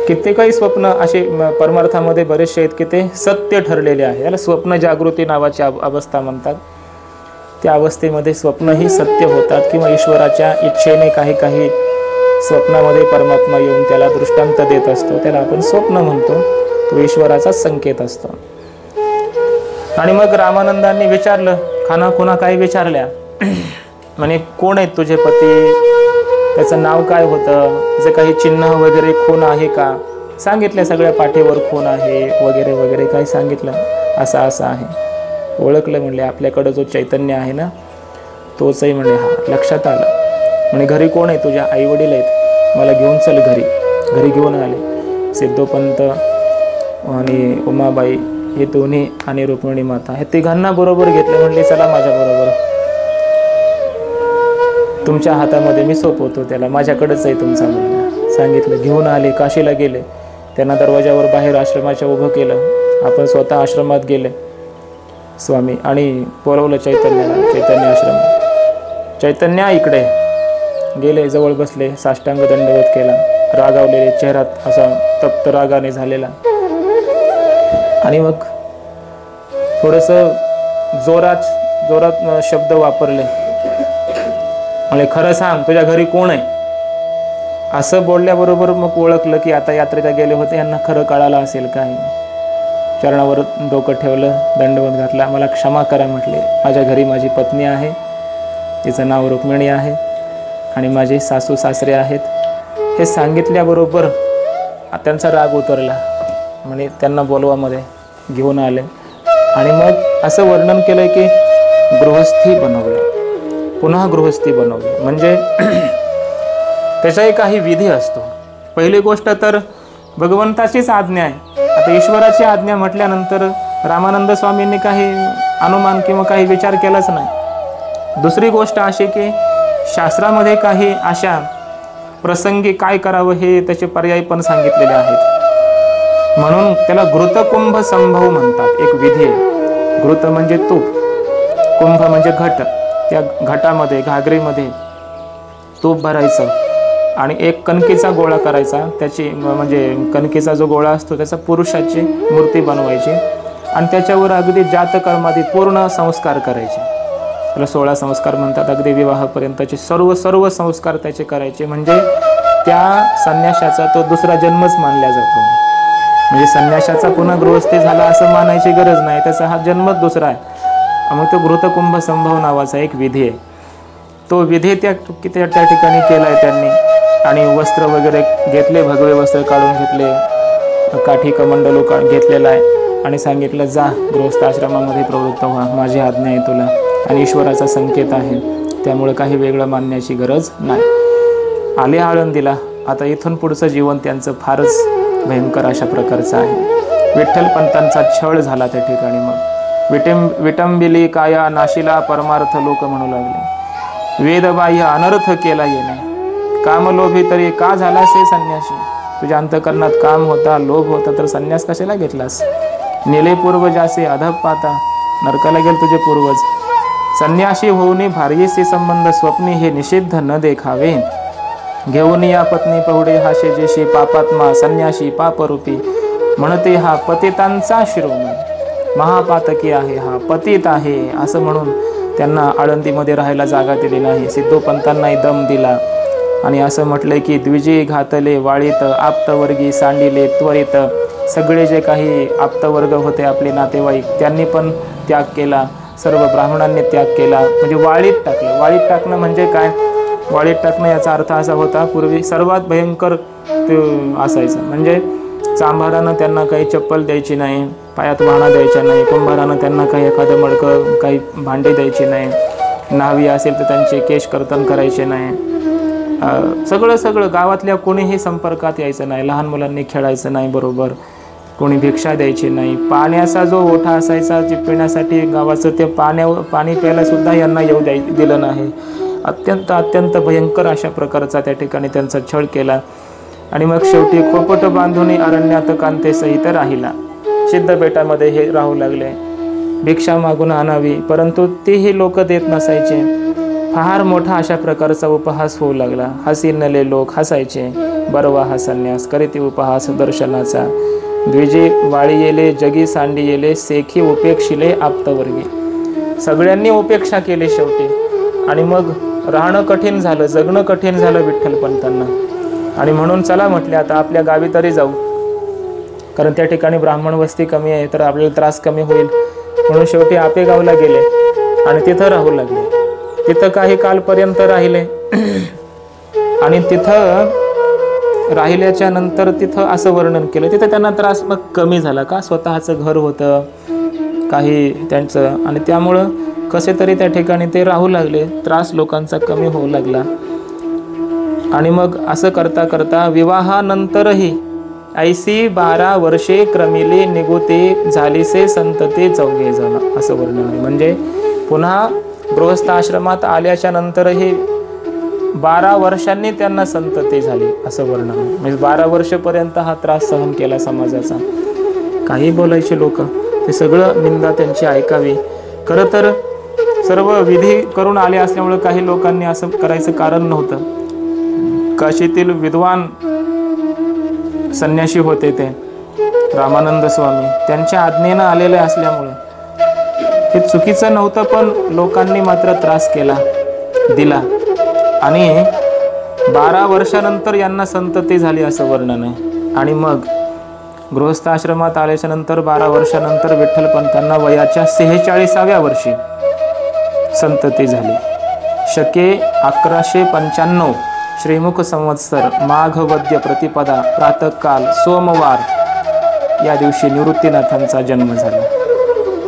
कित्येकही स्वप्न असे परमार्थामध्ये बरेचसे आहेत की ते सत्य ठरलेले आहे. याला स्वप्न जागृती नावाची अवस्था म्हणतात. त्या अवस्थेमध्ये स्वप्नही सत्य होतात किंवा ईश्वराच्या इच्छेने काही काही स्वप्नामध्ये परमात्मा येऊन त्याला दृष्टांत देत असतो, त्याला आपण स्वप्न म्हणतो. तो ईश्वराचा संकेत असतो. आणि मग रामानंदांनी विचारलं, खानाखुना काही विचारल्या, म्हणे कोण आहेत तुझे पती, त्याचं नाव काय होतं, त्याचं काही चिन्ह वगैरे खून आहे का, सांगितलं. सगळ्या पाठीवर खून आहे वगैरे वगैरे काही सांगितलं. असं असं आहे. ओळखलं. म्हणले आपल्याकडं जो चैतन्य आहे ना तोचही. म्हणले हा, लक्षात आलं. म्हणे घरी कोण आहे, तुझ्या आई वडील आहेत, मला घेऊन चल घरी. घरी घेऊन आले. सिद्धोपंत आणि उमाबाई हे दोन्ही आणि रुक्मिणी माता हे तिघांना बरोबर घेतले. म्हणले चला माझ्या बरोबर, तुमच्या हातामध्ये मी सोपवतो त्याला, माझ्याकडेच आहे तुमचा मुलगा. सांगितलं. घेऊन आले. काशीला गेले. त्यांना दरवाजावर बाहेर आश्रमाच्या उभं केलं. आपण स्वतः आश्रमात गेले स्वामी आणि बोलवलं चैतन्याला. चैतन्य आश्रम, चैतन्य इकडे. गेले, जवळ बसले, साष्टांग दंडवत केला. रागावलेले, चेहऱ्यात असा तप्त रागाने झालेला. आणि मग थोडंसं जोरात शब्द वापरले. म्हणजे खरं सांग तुझ्या घरी कोण आहे, असं बोलल्याबरोबर मग ओळखलं की आता यात्रेला गेले होते, यांना खरं कळालं असेल काय. चरणावर डोकं ठेवलं, दंडवत घातला. मला क्षमा करा म्हटले. माझ्या घरी माझी पत्नी आहे, तिचं नाव रुक्मिणी आहे आणि माझे सासू सासरे आहेत. हे सांगितल्याबरोबर त्यांचा राग उतरला. म्हणजे त्यांना बोलवामध्ये घेऊन आले आणि मग असं वर्णन केलं की गृहस्थी बनवलं, पुन्हा गृहस्थी बनवली. म्हणजे त्याचाही काही विधी असतो. पहिली गोष्ट तर भगवंताचीच आज्ञा आहे. आता ईश्वराची आज्ञा म्हटल्यानंतर रामानंद स्वामींनी काही अनुमान किंवा काही विचार केलाच नाही. दुसरी गोष्ट अशी की शास्त्रामध्ये काही अशा प्रसंगी काय करावं हे त्याचे पर्याय पण सांगितलेले आहेत. म्हणून त्याला घृतकुंभ संभव म्हणतात. एक विधी आहे. घृत म्हणजे तूप, कुंभ म्हणजे घट. त्या घटामध्ये, घागरीमध्ये तूप भरायचं आणि एक कणकेचा गोळा करायचा. त्याची म्हणजे कणकेचा जो गोळा असतो त्याचा पुरुषाची मूर्ती बनवायची आणि त्याच्यावर अगदी जातकर्मादी पूर्ण संस्कार करायचे. त्याला 16 संस्कार म्हणतात. अगदी विवाहापर्यंतचे सर्व संस्कार त्याचे करायचे. म्हणजे त्या संन्याशाचा तो दुसरा जन्मच मानला जातो. म्हणजे संन्याशाचा पुन्हा गृहस्थी झाला असं मानायची गरज नाही, त्याचा हा जन्मच दुसरा आहे. मग तो घृतकुंभ संभव नावाचा एक विधी आहे. तो विधी त्या ठिकाणी केला आहे त्यांनी. आणि वस्त्र वगैरे घेतले, भगवे वस्त्र काढून घेतले, काठी कमंडलू घेतलेला आहे आणि सांगितलं जा गृहस्थ आश्रमामध्ये प्रवृत्त व्हा, माझी आज्ञा आहे तुला आणि ईश्वराचा संकेत आहे, त्यामुळे काही वेगळं मानण्याची गरज नाही. आले आळंदीला. आता इथून पुढचं जीवन त्यांचं फारच भयंकर अशा प्रकारचं आहे. विठ्ठलपंतांचा छळ झाला त्या ठिकाणी. मग विटंबिली काया नाशिला परमार्थ लोक म्हणू लागले. वेदबाह्य अनर्थ केला येणे. कामलोभी तरी का झालास हे संन्यासी. तुझ्या अंतकरणात काम होता, लोभ होता, तर संन्यास कशाला घेतलास. नेले पूर्वजासे अधप पाता. नरकाला गेल तुझे पूर्वज. संन्यासी होऊनी भार्येशी संबंध स्वप्नी हे निषिद्ध न देखावे. घेऊन या पत्नी पहुडे हा शेजेशी पापात्मा संन्यासी पापरूपी. म्हणते हा पतितांचा शिरोमणी. महापातकी आहे, हा पतित आहे असं म्हणून त्यांना आळंदीमध्ये राहायला जागा दिली नाही. सिद्धोपंतांनाही दम दिला आणि असं म्हटलंय की द्विजी घातले वाळीत आप्तवर्गी सांडिले त्वरित. सगळे जे काही आप्तवर्ग होते आपले नातेवाईक त्यांनी पण त्याग केला, सर्व ब्राह्मणांनी त्याग केला, म्हणजे वाळीत टाकलं. वाळीत टाकणं म्हणजे काय? वाळीत टाकणं याचा अर्थ असा होता, पूर्वी सर्वात भयंकर ते असायचं, म्हणजे चांभारानं त्यांना काही चप्पल द्यायची नाही, पायात वाहना द्यायच्या नाही, कुंभारानं त्यांना काही एखादं मडकं काही भांडे द्यायची नाही, न्हावी असेल तर त्यांचे केश कर्तन करायचे नाही, सगळं गावातल्या कोणीही संपर्कात यायचं नाही, लहान मुलांनी खेळायचं नाही बरोबर, कोणी भिक्षा द्यायची नाही, पाण्याचा जो ओठा असायचा जे पिण्यासाठी गावाचं ते पाणी प्यायला सुद्धा यांना येऊ दिलं नाही. अत्यंत भयंकर अशा प्रकारचा त्या ठिकाणी त्यांचा छळ केला. आणि मग शेवटी खोपट बांधून अरण्यात कांते सहित राहिला. सिद्धपेठामध्ये हे राहू लागले. भिक्षा मागून आणावी, परंतु तेही लोक देत नसायचे. फार मोठा अशा प्रकारचा उपहास होऊ लागला. हसीनले लोक हसायचे. बरवा हा संन्यास करीती उपहास दर्शनाचा. द्विजे वाळी येले जगी सांडी येले सेखी उपेक्षिले आप्तवर्गी. सगळ्यांनी उपेक्षा केली शेवटी. आणि मग राहणं कठीण झालं, जगणं कठीण झालं विठ्ठलपंतांना. आणि म्हणून चला म्हटले आता आपल्या गावी तरी जाऊ, कारण त्या ठिकाणी ब्राह्मण वस्ती कमी आहे तर आपल्याला त्रास कमी होईल. म्हणून शेवटी आपेगावला गेले आणि तिथं राहू लागले. तिथं काही कालपर्यंत राहिले आणि तिथं राहिल्याच्या नंतर तिथं असं वर्णन केलं, तिथं त्यांना त्रास मग कमी झाला का, स्वतःचं घर होतं काही त्यांचं, आणि त्यामुळं कसे तरी त्या ठिकाणी ते राहू लागले. त्रास लोकांचा कमी होऊ लागला. आणि मग असं करता करता विवाहानंतरही ऐसी 12 वर्षे क्रमिले निगोते झालीसे संतते 4 जण, असं वर्णन आहे. म्हणजे पुन्हा गृहस्थ आश्रमात आल्याच्या नंतरही 12 वर्षांनी त्यांना संतती झाली, असं वर्णन आहे. म्हणजे 12 वर्षपर्यंत हा त्रास सहन केला समाजाचा. काही बोलायचे लोक, ते सगळं निंदा त्यांची ऐकावी. खरं तर सर्व विधी करून आले असल्यामुळे काही लोकांनी असं करायचं कारण नव्हतं. काशीतील विद्वान संन्यासी होते ते रामानंद स्वामी, त्यांच्या आज्ञेनं आलेले असल्यामुळे हे चुकीचं नव्हतं, पण लोकांनी मात्र त्रास केला दिला. आणि 12 वर्षानंतर यांना संतती झाली असं वर्णन आहे. आणि मग गृहस्थ आश्रमात आल्याच्या नंतर 12 वर्षानंतर विठ्ठलपंतांना वयाच्या 46व्या वर्षी संतती झाली. शके 1195 श्रीमुख संवत्सर माघवद्य प्रतिपदा प्रातःकाल सोमवार या दिवशी निवृत्तीनाथांचा जन्म झाला,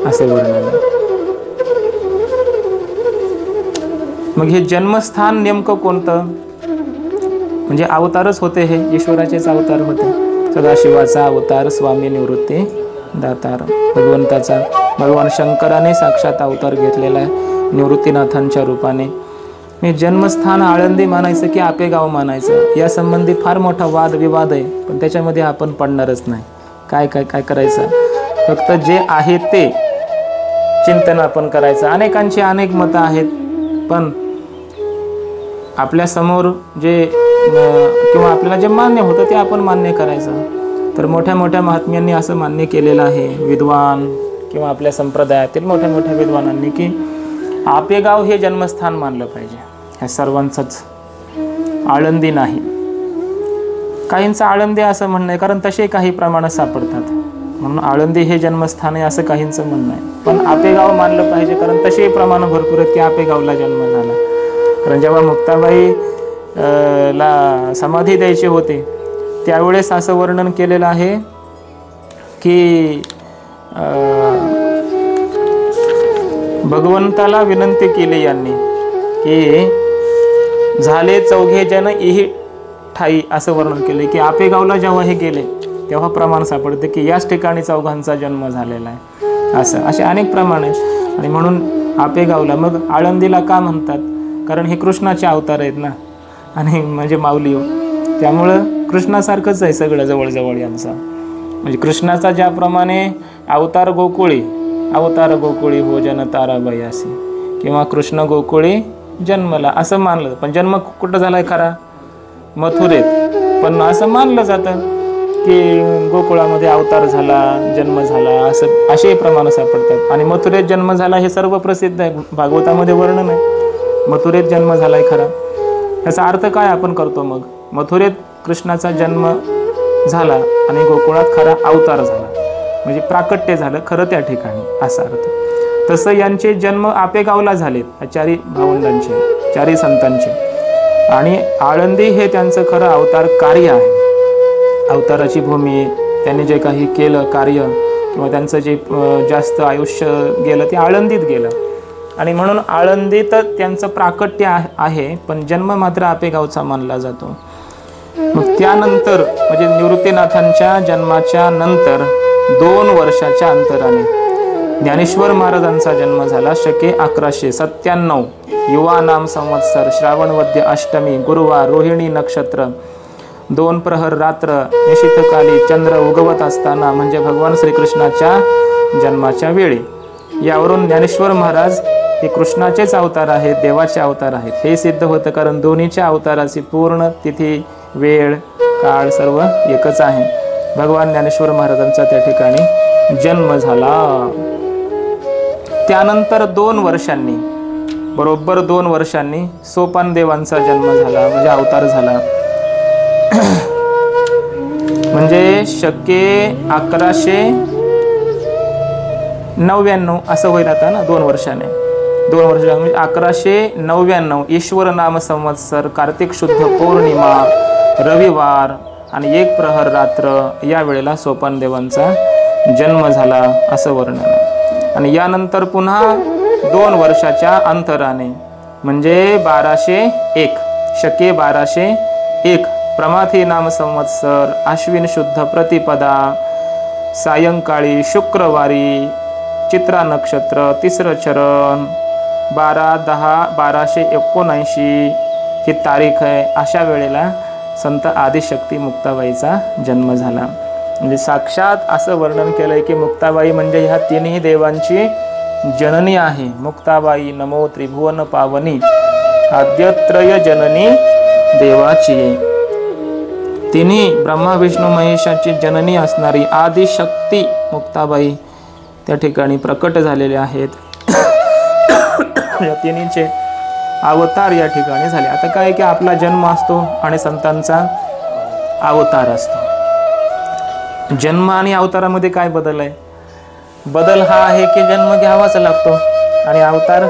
असे वर्णन आहे. मग हे जन्मस्थान नेमकं कोणतं? म्हणजे अवतारच होते, हे ईश्वराचेच अवतार होते. सदाशिवाचा अवतार स्वामी निवृत्ती दातार, भगवंताचा भगवान शंकराने साक्षात अवतार घेतलेला आहे निवृत्तीनाथांच्या रूपाने. मी जन्मस्थान आळंदी मानायचं की आपेगाव मानायचं या संबंधी फार मोठा वादविवाद आहे, पण त्याच्यामध्ये आपण पडणारच नाही. काय करायचं, फक्त जे आहे ते चिंतन आपण करायचं. अनेकांची अनेक मतं आहेत, पण आपल्या समोर जे किंवा आपल्याला जे मान्य होतं ते आपण मान्य करायचं. तर मोठ्या मोठ्या महात्म्यांनी असं मान्य केलेलं आहे, विद्वान किंवा आपल्या संप्रदायातील मोठ्या मोठ्या विद्वानांनी, की आपेगाव हे जन्मस्थान मानलं पाहिजे. ह्या सर्वांचंच, आळंदी नाही. काहींचं आळंदी असं म्हणणं आहे, कारण तसे काही प्रमाणात सापडतात, म्हणून आळंदी हे जन्मस्थान आहे असं काहींचं म्हणणं आहे. पण आपेगाव मानलं पाहिजे, कारण तसे प्रमाण भरपूर आहेत की आपेगावला जन्म झाला. कारण जेव्हा मुक्ताबाई ला समाधी द्यायची होती त्यावेळेस असं वर्णन केलेलं आहे की भगवंताला विनंती केली यांनी की झाले 4 जण इही ठाई, असं वर्णन केले की आपेगावला जेव्हा हे गेले तेव्हा प्रमाण सापडते की याच ठिकाणी 4घांचा जन्म झालेला आहे. असे अनेक प्रमाण आहेत. आणि म्हणून आपेगावला, मग आळंदीला का म्हणतात? कारण हे कृष्णाचे अवतार आहेत ना, आणि म्हणजे माऊली, त्यामुळं कृष्णासारखंच आहे सगळं जवळजवळ यांचा. म्हणजे कृष्णाचा ज्याप्रमाणे अवतार गोकुळी हो जन तारा बयासी, किंवा कृष्ण गोकुळी जन्मला असं मानलं. पण जन्म कुठं झालाय खरा? मथुरेत, पण असं मानलं जातं. की गोकुळामध्ये अवतार झाला, जन्म झाला, असे प्रमाण सापडतात. आणि मथुरेत जन्म झाला हे सर्व प्रसिद्ध आहे, भागवतामध्ये वर्णन आहे. मथुरेत जन्म झालाय खरा. याचा अर्थ काय आपण करतो मग? मथुरेत कृष्णाचा जन्म झाला आणि गोकुळात खरा अवतार झाला, म्हणजे प्राकट्य झालं खरं त्या ठिकाणी, असा अर्थ. तसं यांचे जन्म आपेगावला झालेत, चारी भावंडांचे, चारी संतांचे. आणि आळंदी हे त्यांचं खरं अवतार कार्य आहे, अवताराची भूमी. त्यांनी जे काही केलं कार्य किंवा त्यांचं जे जास्त आयुष्य गेलं ते आळंदीत गेलं. आणि म्हणून आळंदीत त्यांचं प्राकट्य आहे, पण जन्म मात्र आपेगावचा मानला जातो. मग त्यानंतर म्हणजे निवृत्तीनाथांच्या जन्माच्या नंतर 2 वर्षाच्या अंतराने ज्ञानेश्वर महाराजांचा जन्म झाला. शके 1197, युवा नाम संवत्सर, श्रावणवद्य अष्टमी, गुरुवार, रोहिणी नक्षत्र, 2 प्रहर रात्र, निशितकाली चंद्र उगवत असताना, म्हणजे भगवान श्रीकृष्णाच्या जन्माच्या वेळी. यावरून ज्ञानेश्वर महाराज हे कृष्णाचेच अवतार आहेत, देवाचे अवतार आहेत हे सिद्ध होतं. कारण दोन्हीच्या अवताराची पूर्ण तिथी, वेळ, काळ सर्व एकच आहे. भगवान ज्ञानेश्वर महाराजांचा त्या ठिकाणी जन्म झाला. त्यानंतर 2 वर्षांनी, बरोबर 2 वर्षांनी सोपान देवांचा जन्म झाला, म्हणजे अवतार झाला. म्हणजे शके 1199 असं होईल आता ना, 2 वर्षाने. 2 वर्ष म्हणजे 1199 ईश्वर नाम संवत्सर, कार्तिक शुद्ध पौर्णिमा, रविवार आणि 1 प्रहर रात्र या वेळेला सोपान देवांचा जन्म झाला असं वर्णन आहे. आणि यानंतर पुन्हा 2 वर्षाच्या अंतराने म्हणजे 1201 शके 1201 प्रमाथी नाम संवत्सर, आश्विन शुद्ध प्रतिपदा, सायंकाळी शुक्रवारी, चित्रा नक्षत्र, 3रं चरण, 12/10/1279 ही तारीख आहे. अशा वेळेला संत आदिशक्ती मुक्ताबाईचा जन्म झाला. म्हणजे साक्षात असं वर्णन केलंय की मुक्ताबाई म्हणजे ह्या तिन्ही देवांची जननी आहे. मुक्ताबाई नमो त्रिभुवन पावनी, आद्यत्रय जननी देवाची. तिन्ही ब्रह्मा विष्णू महेशाची जननी असणारी आदिशक्ती मुक्ताबाई त्या ठिकाणी प्रकट झालेले आहेत. या तिन्हीचे अवतार या ठिकाणी झाले. आता काय की आपला जन्म असतो आणि संतांचा अवतार असतो. जन्म आणि अवतारामध्ये काय बदल आहे? बदल हा आहे की जन्म घ्यावाच लागतो आणि अवतार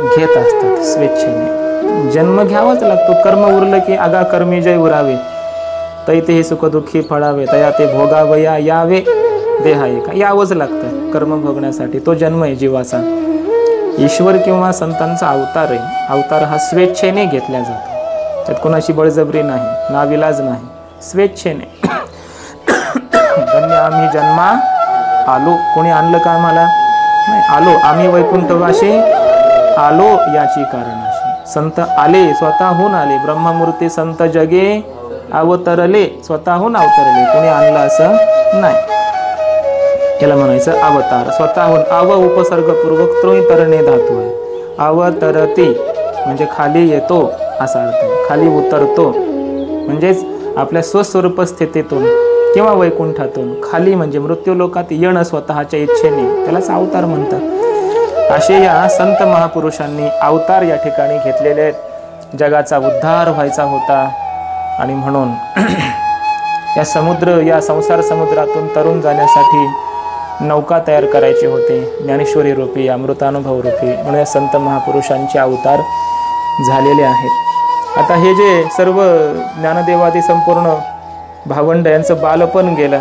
घेत असतात स्वेच्छेने. जन्म घ्यावाच लागतो. कर्म उरलं की आगा कर्मी जय उरावे, तैते सुखदुःखी फळावे, तया ते भोगावया यावे देहा एका. यावंच लागतं कर्म भोगण्यासाठी. तो जन्म आहे जीवाचा. ईश्वर किंवा संतांचा अवतार आहे. अवतार हा स्वेच्छेने घेतला जातो, त्यात कोणाची बळजबरी नाही, नाविलाज नाही, स्वेच्छेने. धन्य आम्ही जन्मा आलो. कोणी आणलं का आम्हाला? नाही, आलो आम्ही वैकुंठवाशी आलो याची कारणाशी. संत आले, स्वतःहून आले. ब्रह्ममूर्ती संत जगे अवतरले, स्वतःहून अवतरले, कोणी आणलं असं नाही. याला म्हणायचं अवतार. स्वतःहून. अव उपसर्गपूर्वक त्रोई तरणे धातू आहे. अवतरती म्हणजे खाली येतो असा अर्थ. खाली उतरतो म्हणजेच आपल्या स्वस्वरूप स्थितीतून किंवा वैकुंठातून खाली म्हणजे मृत्यूलोकात येणं स्वतःच्या इच्छेने, त्यालाच अवतार म्हणतात. असे या संत महापुरुषांनी अवतार या ठिकाणी घेतलेले आहेत. जगाचा उद्धार व्हायचा होता आणि म्हणून या संसार समुद्रातून तरुण जाण्यासाठी नौका तयार करायचे होते, ज्ञानेश्वरी रूपी, अमृतानुभव रूपी. म्हणून या संत महापुरुषांचे अवतार झालेले आहेत. आता हे जे सर्व ज्ञानदेवादी संपूर्ण भावंड यांचं बालपण गेलं,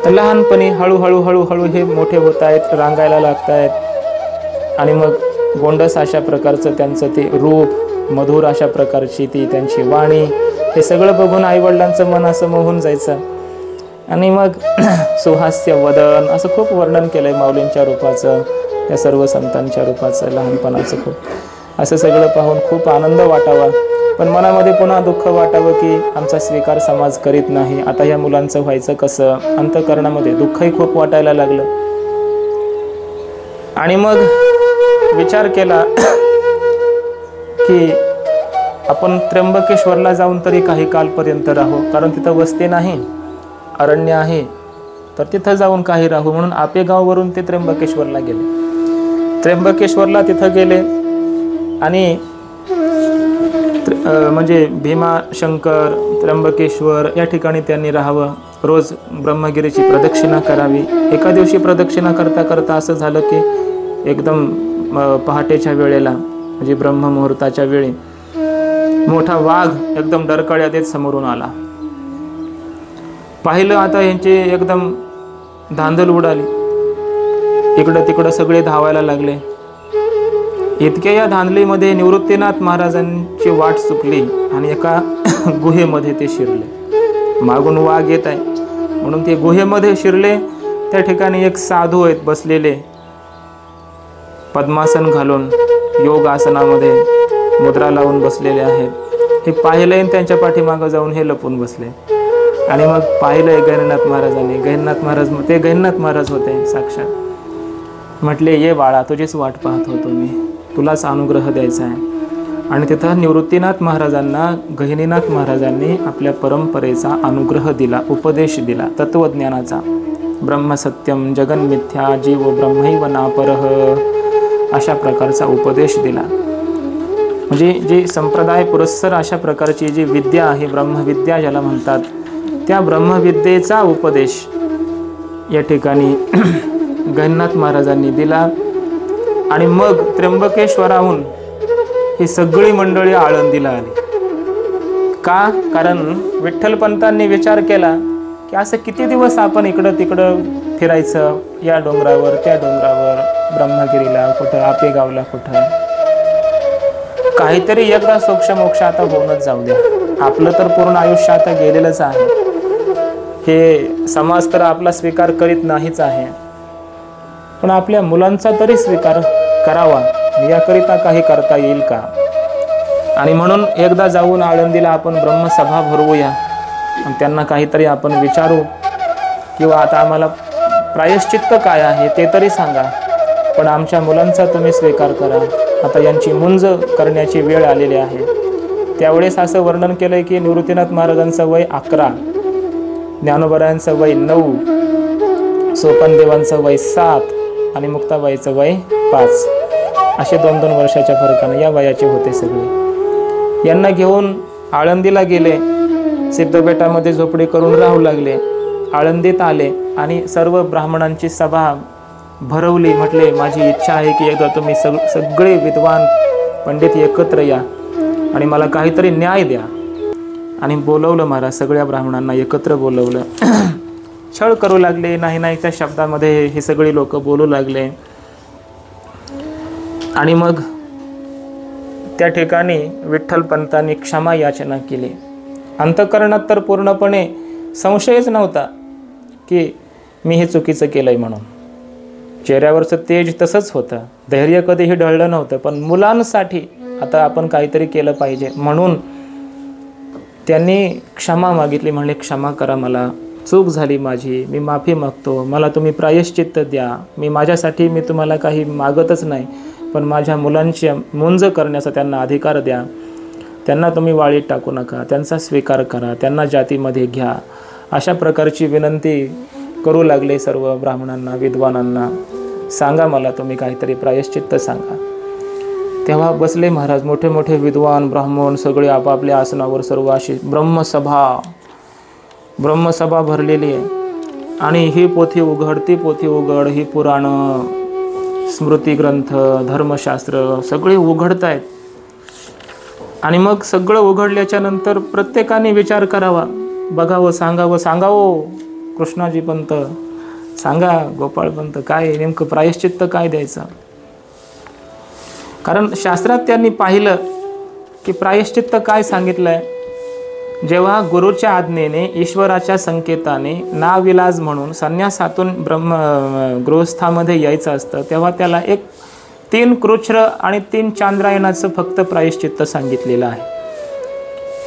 तर लहानपणी हळूहळू हे मोठे होत आहेत, रांगायला लागत आहेत. आणि मग गोंडस अशा प्रकारचं त्यांचं ते रूप, मधुर अशा प्रकारची ती त्यांची वाणी, हे सगळं बघून आईवडिलांचं मन असं मोहून जायचं. आणि मग सुहास्य वदन असं खूप वर्णन केलंय माऊलींच्या रूपाचं, या सर्व संतांच्या रूपाचं, लहानपणाचं. खूप असं सगळं पाहून खूप आनंद वाटावा, पण मनामध्ये पुन्हा दुःख वाटावं की आमचा स्वीकार समाज करीत नाही. आता या मुलांचं व्हायचं कसं? अंतःकरणामध्ये दुःखही खूप वाटायला लागलं. आणि मग विचार केला की आपण त्र्यंबकेश्वरला जाऊन तरी काही कालपर्यंत राहू, कारण तिथं वस्ती नाही, अरण्य आहे, तर तिथं जाऊन काही राहू म्हणून आपेगाववरून ते त्र्यंबकेश्वरला गेले. त्र्यंबकेश्वरला तिथं गेले आणि म्हणजे भीमाशंकर, त्र्यंबकेश्वर या ठिकाणी त्यांनी राहावं. रोज ब्रह्मगिरीची प्रदक्षिणा करावी. एका दिवशी प्रदक्षिणा करता करता असं झालं की एकदम पहाटेच्या वेळेला म्हणजे ब्रह्ममुहूर्ताच्या वेळी मोठा वाघ एकदम डरकाळ्या देत समोरून आला. पाहिलं आता यांची एकदम धांदल उडाली. इकडं तिकडं सगळे धावायला लागले. इतक्या या धांदलीमध्ये निवृत्तीनाथ महाराजांची वाट चुकली आणि एका गुहेमध्ये ते शिरले. मागून वाघ येत आहे म्हणून ते गुहेमध्ये शिरले. त्या ठिकाणी एक साधू आहेत बसलेले, पद्मासन घालून योग आसनामध्ये मुद्रा लावून बसलेले आहेत. हे पाहिलंय आणि त्यांच्या पाठीमागं जाऊन हे लपून बसले. आणि मग पाहिलंय गहिनीनाथ महाराजांनी. गहिनीनाथ महाराज होते साक्षात. म्हटले, ये बाळा, तुझीच वाट पाहत होतो मी, तुलाच अनुग्रह द्यायचा आहे. आणि तिथं निवृत्तीनाथ महाराजांना गहिनीनाथ महाराजांनी आपल्या परंपरेचा अनुग्रह दिला, उपदेश दिला, तत्वज्ञानाचा. ब्रह्मसत्यम जगन्मिथ्या जीव ब्रह्मैव नापरः अशा प्रकारचा उपदेश दिला. म्हणजे जी संप्रदाय पुरस्सर अशा प्रकारची जी विद्या आहे, ब्रह्मविद्या ज्याला म्हणतात, त्या ब्रह्मविद्येचा उपदेश या ठिकाणी गहिनीनाथ महाराजांनी दिला. आणि मग त्र्यंबकेश्वराहून ही सगळी मंडळी आळंदीला आली. का? कारण विठ्ठलपंतांनी विचार केला की असं किती दिवस आपण इकडं तिकडं फिरायचं, या डोंगरावर त्या डोंगरावर, ब्रह्मगिरीला कुठं, आपेगावला कुठं. काहीतरी एकदा सोक्ष आता होऊनच जाऊ द्या. आपलं तर पूर्ण आयुष्य आता गेलेलंच आहे. हे समाज तर आपला स्वीकार करीत नाहीच आहे, पण आपल्या मुलांचा तरी स्वीकार करावा, याकरिता काही करता येईल का? आणि म्हणून एकदा जाऊन आळंदीला आपण ब्रह्मसभा भरवूया आणि त्यांना काहीतरी आपण विचारू, किंवा आता आम्हाला प्रायश्चित्त काय आहे ते तरी सांगा, पण आमच्या मुलांचा तुम्ही स्वीकार करा. आता यांची मुंज करण्याची वेळ आलेली आहे. त्यावेळेस असं वर्णन केलंय की निवृत्तीनाथ महाराजांचं वय 11, ज्ञानोबरायांचं वय 9, सोपानदेवांचं वय 7 आणि मुक्ताबाईचं वय 5. असे 2-2 वर्षाच्या फरकाने या वयाचे होते सगळे. यांना घेऊन आळंदीला गेले. सिद्धबेटामध्ये झोपडी करून राहू लागले. आळंदीत आले आणि सर्व ब्राह्मणांची सभा भरवली. म्हटले, माझी इच्छा आहे की एकदा तुम्ही सगळे विद्वान पंडित एकत्र या आणि मला काहीतरी न्याय द्या. आणि बोलवलं महाराज, सगळ्या ब्राह्मणांना एकत्र बोलवलं. छळ करू लागले, नाही त्या शब्दामध्ये हे सगळे लोक बोलू लागले. आणि मग त्या ठिकाणी विठ्ठलपंतांनी क्षमा याचना केली. अंतःकरणात तर पूर्णपणे संशयच नव्हता की मी हे चुकीचं केलंय म्हणून. चेहऱ्यावरचं तेज तसंच होतं, धैर्य कधीही ढळलं नव्हतं. पण मुलांसाठी आता आपण काहीतरी केलं पाहिजे म्हणून त्यांनी क्षमा मागितली. म्हणले, क्षमा करा, मला चूक झाली माझी, मी माफी मागतो, मला तुम्ही प्रायश्चित्त द्या. माझ्यासाठी मी तुम्हाला काही मागतच नाही, पण माझ्या मुलांची मुंज करण्याचा त्यांना अधिकार द्या. त्यांना तुम्ही वाळीत टाकू नका, त्यांचा स्वीकार करा, त्यांना जातीमध्ये घ्या. अशा प्रकारची विनंती करू लागले सर्व ब्राह्मणांना, विद्वानांना. सांगा मला तुम्ही काहीतरी प्रायश्चित्त सांगा. तेव्हा बसले महाराज, मोठे मोठे विद्वान ब्राह्मण सगळे आपापल्या आसनावर, सर्व अशी ब्रह्मसभा भरलेली आहे. आणि ही पोथी उघड, ती पोथी उघड, ही पुराणं, स्मृतिग्रंथ, धर्मशास्त्र सगळे उघडत आहेत. आणि मग सगळं उघडल्याच्या नंतर प्रत्येकाने विचार करावा, बघावं, सांगावं कृष्णाजी पंत, सांगा गोपाळ पंत, काय नेमकं प्रायश्चित्त काय द्यायचं. कारण शास्त्रात त्यांनी पाहिलं की प्रायश्चित्त काय सांगितलंय. जेव्हा गुरुच्या आज्ञेने, ईश्वराच्या संकेताने नाविलाज म्हणून संन्यासातून गृहस्थामध्ये यायचं असतं, तेव्हा त्याला 3 कृच्छ्र आणि 3 चांद्रायणाचं फक्त प्रायश्चित्त सांगितलेलं आहे.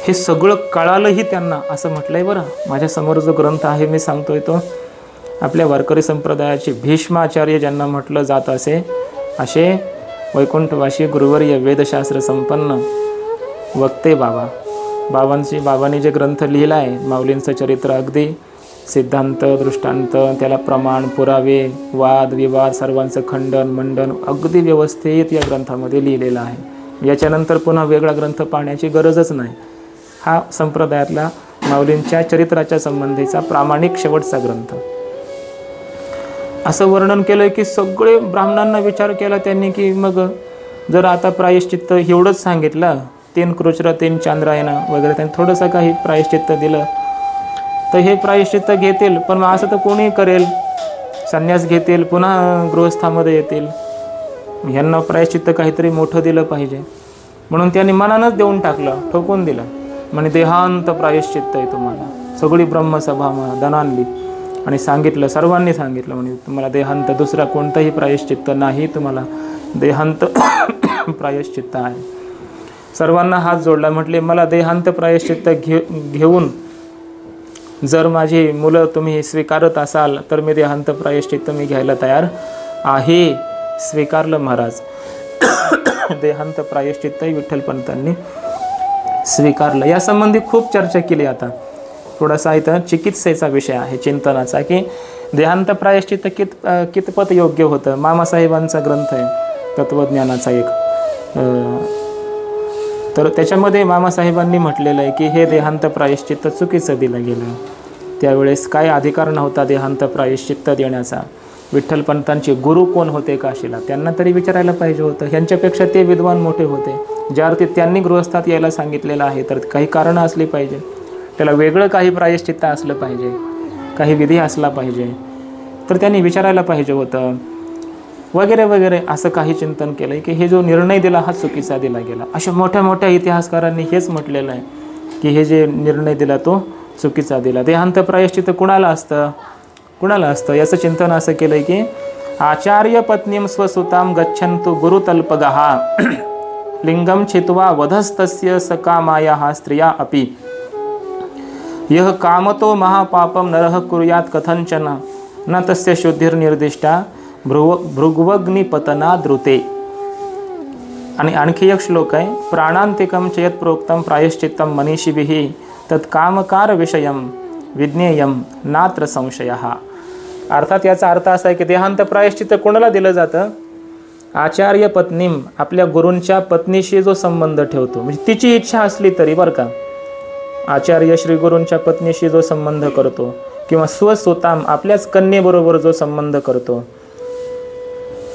हे सगळं कळालंही त्यांना. असं म्हटलंय बरं, माझ्यासमोर जो ग्रंथ आहे मी सांगतोय तो आपल्या वारकरी संप्रदायाचे भीष्माचार्य ज्यांना म्हटलं जात असे, असे वैकुंठवासी गुरुवर्य, वेदशास्त्र संपन्न वक्ते बाबांनी जे ग्रंथ लिहिला आहे, माऊलींचं चरित्र अगदी सिद्धांत, दृष्टांत, त्याला प्रमाण, पुरावे, वाद विवाद सर्वांचं खंडन मंडन अगदी व्यवस्थित या ग्रंथामध्ये लिहिलेलं आहे. याच्यानंतर पुन्हा वेगळा ग्रंथ पाहण्याची गरजच नाही. हा संप्रदायातला माऊलींच्या चरित्राच्या संबंधीचा प्रामाणिक शेवटचा ग्रंथ. असं वर्णन केलं की सगळे ब्राह्मणांना विचार केला त्यांनी की मग जर आता प्रायश्चित्त एवढंच सांगितलं, 3 कृच्छ्र 3 चांद्रायण वगैरे, त्यांनी थोडंसं काही प्रायश्चित्त दिलं तर हे प्रायश्चित्त घेतील. पण मग असं तर कोणी करेल, संन्यास घेतील, पुन्हा गृहस्थामध्ये येतील. ह्यांना प्रायश्चित्त काहीतरी मोठं दिलं पाहिजे. म्हणून त्यांनी मनानच देऊन टाकलं, ठोकून दिलं. म्हणे देहांत प्रायश्चित्त आहे तुम्हाला. सगळी ब्रह्मसभा दणाणली आणि सांगितलं, सर्वांनी सांगितलं म्हणे तुम्हाला देहांत, दुसरा कोणतंही प्रायश्चित्त नाही, तुम्हाला देहांत प्रायश्चित्त आहे. सर्वांना हात जोडला, म्हटले मला देहांत प्रायश्चित्त घेऊन जर माझी मुलं तुम्ही स्वीकारत असाल तर मी देहांत प्रायश्चित्त मी घ्यायला तयार आहे. स्वीकारलं महाराज. देहांत प्रायश्चित्तही विठ्ठलपंतांनी स्वीकारलं. या संबंधी खूप चर्चा केली. आता थोडासा इथं चिकित्सेचा विषय आहे, चिंतनाचा, की देहांत प्रायश्चित्त कितपत योग्य होतं. मामासाहेबांचा ग्रंथ आहे तत्वज्ञानाचा एक, तर त्याच्यामध्ये मामासाहेबांनी म्हटलेलं आहे की हे देहांत प्रायश्चित्त चुकीचं दिलं गेलं. त्यावेळेस काय अधिकार नव्हता देहांत प्रायश्चित्त देण्याचा. विठ्ठलपंतांचे गुरु कोण होते काशीला, त्यांना तरी विचारायला पाहिजे होतं. ह्यांच्यापेक्षा ते विद्वान मोठे होते. ज्या अर्थी त्यांनी गृहस्थात यायला सांगितलेलं आहे तर काही कारणं असली पाहिजे, त्याला वेगळं काही प्रायश्चित्त असलं पाहिजे, काही विधी असला पाहिजे, तर त्यांनी विचारायला पाहिजे होतं वगैरे वगैरे. असं काही चिंतन केलं की हे जो निर्णय दिला हा चुकीचा दिला गेला. अशा मोठ्या मोठ्या इतिहासकारांनी हेच म्हटलेलं आहे की हे जे निर्णय दिला तो चुकीचा दिला. देहांत प्रायश्चित्त कुणाला असतं याचं चिंतन असं केलं की आचार्य पत्नीं स्वसुतां गच्छन्तु गुरुतल्पगः लिंगम छित्वा वधस्तस्य सकामायाः स्त्रिया अपि यः कामतो महापापं नरः कुर्यात् कथंचन न तस्य शुद्धिर्निर्दिष्टा भृग्वग्निपतना द्रुते. आणि आणखी एक श्लोक आहे, प्राणांतिकं चयत प्रोक्तं प्रायश्चित्तं मनीषिभिः तत्कामकार विषयं विज्ञेयं नात्र संशयः. अर्थात याचा अर्थ असा आहे की देहांत प्रायश्चित्त कोणाला दिलं जातं? आचार्य पत्नीम, आपल्या गुरूंच्या पत्नीशी जो संबंध ठेवतो, म्हणजे तिची इच्छा असली तरी बरं का, आचार्य श्री गुरूंच्या पत्नीशी जो संबंध करतो, किंवा स्वसुताम, आपल्याच कन्येबरोबर जो संबंध करतो,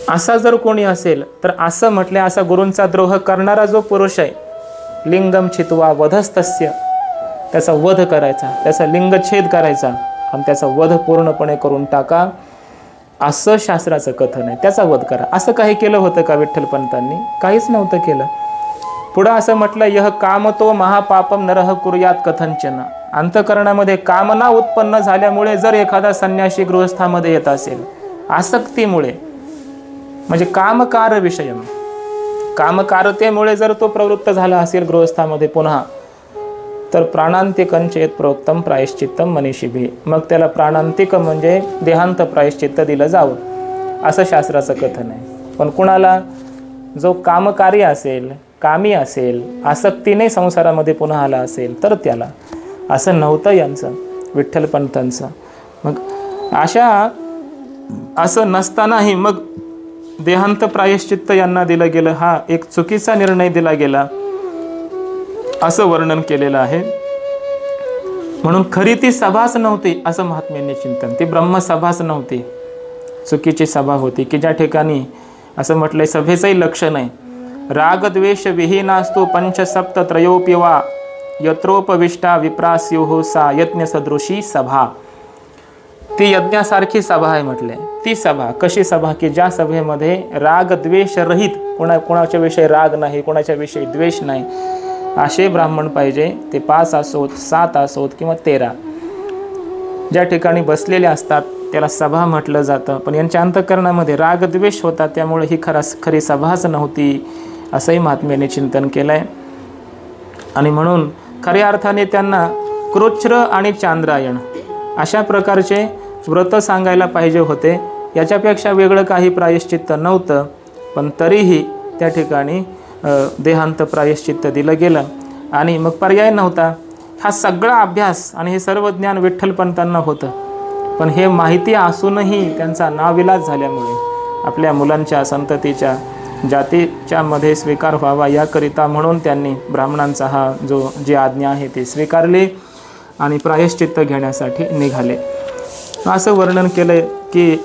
असा जर कोणी असेल तर असं म्हटले, असा गुरूंचा द्रोह करणारा जो पुरुष आहे, लिंगम छित्वा वधस्तस्य, त्याचा वध करायचा, त्याचा लिंगछेद करायचा आणि त्याचा वध पूर्णपणे करून टाका, असं शास्त्राचं कथन आहे. त्याचा वध करा. असं काही केलं होतं का विठ्ठलपंतांनी? काहीच नव्हतं केलं. पुढं असं म्हटलं, यह कामतो महापापम नरः कुर्यात कथंचन. अंतःकरणामध्ये कामना उत्पन्न झाल्यामुळे जर एखादा संन्यासी गृहस्थामध्ये येत असेल, आसक्तीमुळे, म्हणजे कामकार विषयम, कामकारतेमुळे जर तो प्रवृत्त झाला असेल गृहस्थामध्ये पुन्हा, तर प्राणांतिकं चेत प्रोक्तम प्रायश्चित्तम मनीषिभिः, मग त्याला प्राणांतिक म्हणजे देहांत प्रायश्चित्त दिलं जावं, असं शास्त्राचं कथन आहे. पण कुणाला? जो कामकारी असेल, कामी असेल, आसक्तीने संसारामध्ये पुन्हा आला असेल तर त्याला. असं नव्हतं यांचं, विठ्ठलपंतांचं. मग असं नसतानाही मग देहांत प्रायश्चित्त यांना दिलं गेलं, हा एक चुकीचा निर्णय दिला गेला, असं वर्णन केलेलं आहे. म्हणून खरी ती सभाच नव्हती असं महात्म्यांनी चिंतन. ती ब्रह्मसभाच नव्हती, चुकीची सभा होती, की ज्या ठिकाणी असं म्हटलंय, सभेचंही लक्षण आहे, रागद्वेष विहीनास्तु पंचसप्त त्रयोपि वा यत्रोपविष्टा विप्रास्युः सा यज्ञ सदृशी सभा. ती यज्ञासारखी सभा आहे म्हटले. ती सभा कशी सभा? की ज्या सभेमध्ये राग द्वेष रहित, कोणाच्या विषयी राग नाही, कोणाच्या विषयी द्वेष नाही, असे ब्राह्मण पाहिजे. ते 5 असोत, 7 असोत किंवा 13, ज्या ठिकाणी बसलेले असतात त्याला सभा म्हटलं जातं. पण यांच्या अंतःकरणामध्ये रागद्वेष होता, त्यामुळे ही खरी सभाच नव्हती, असंही महात्म्याने चिंतन केलंय. आणि म्हणून खऱ्या अर्थाने त्यांना कृच्छ्र आणि चांद्रायण अशा प्रकारचे व्रत सांगायला पाहिजे होते. याच्यापेक्षा वेगळं काही प्रायश्चित्त नव्हतं, पण तरीही त्या ठिकाणी देहांत प्रायश्चित्त दिलं गेलं. आणि मग पर्याय नव्हता. हा सगळा अभ्यास आणि हे सर्व ज्ञान विठ्ठलपंतांना होतं, पण हे माहिती असूनही त्यांचा नाविलाज झाल्यामुळे आपल्या मुलांच्या संततीच्या जातीच्या मध्ये स्वीकार व्हावा याकरिता म्हणून त्यांनी ब्राह्मणांचा हा जी आज्ञा आहे ते स्वीकारले आणि प्रायश्चित्त घेण्यासाठी निघाले. असं वर्णन केलं की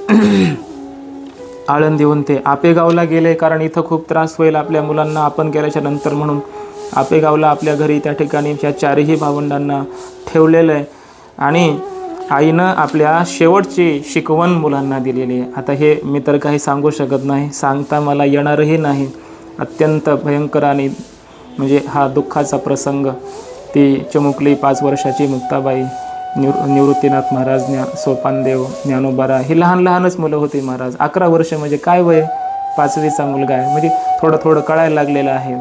आळंदीहून ते आपेगावला गेले, कारण इथं खूप त्रास होईल आपल्या मुलांना आपण गेल्याच्या नंतर, म्हणून आपेगावला आपल्या घरी त्या ठिकाणी त्या चारही भावंडांना ठेवलेलं आहे आणि आईनं आपल्या शेवटची शिकवण मुलांना दिलेली आहे. आता हे मी तर काही सांगू शकत नाही, सांगता मला येणारही नाही. अत्यंत भयंकर आणि म्हणजे हा दुःखाचा प्रसंग. ती चिमुकली 5 वर्षाची मुक्ताबाई, निवृत्तीनाथ महाराज, सोपानदेव, ज्ञानोबारा, ही लहान लहानच मुलं होती महाराज. 11 वर्ष म्हणजे काय वय, 5वीचा मुलगा आहे, म्हणजे थोडं थोडं कळायला लागलेलं आहे.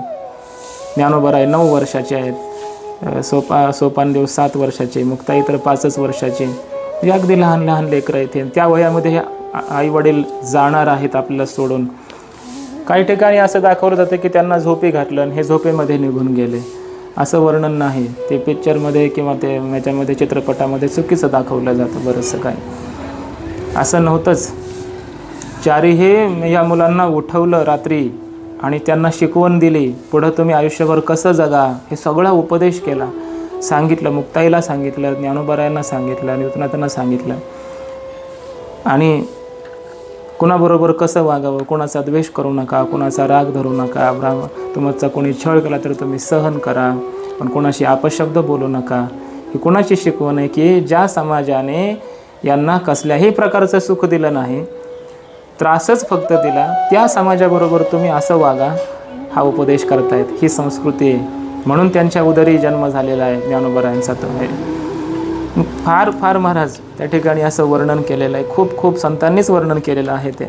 ज्ञानोबाराय 9 वर्षाचे आहेत, सोपानदेव 7 वर्षाचे, मुक्ताई तर 5च वर्षाचे. म्हणजे अगदी लहान लहान लेकरं आहेत. त्या वयामध्ये हे आई वडील जाणार आहेत आपल्याला सोडून. काही ठिकाणी असं दाखवलं जातं की त्यांना झोपी घातलं आणि हे झोपेमध्ये निघून गेले, असं वर्णन नाही. ते पिक्चरमध्ये किंवा ते याच्यामध्ये चित्रपटामध्ये चुकीचं दाखवलं जातं बरंचसं. काय असं नव्हतंच. चारीही या मुलांना उठवलं रात्री आणि त्यांना शिकवण दिली, पुढं तुम्ही आयुष्यभर कसं जगा हे सगळा उपदेश केला, सांगितलं. मुक्ताईला सांगितलं, ज्ञानोबारायांना सांगितलं, निवृत्तीनाथांना सांगितलं. आणि कुणाबरोबर कसं वागावं, कोणाचा द्वेष करू नका, कोणाचा राग धरू नका, तुमचा कोणी छळ केला तर तुम्ही सहन करा, पण कोणाशी अपशब्द बोलू नका. ही कोणाची शिकवण आहे की ज्या समाजाने यांना कसल्याही प्रकारचं सुख दिलं नाही, त्रासच फक्त दिला, त्या समाजाबरोबर तुम्ही असं वागा, हा उपदेश करतायत. ही संस्कृती आहे, म्हणून त्यांच्या उदरी जन्म झालेला आहे ज्ञानोबारायांचा. तो आहे फार फार महाराज त्या ठिकाणी असं वर्णन केलेलं आहे. खूप खूप संतांनीच वर्णन केलेलं आहे ते,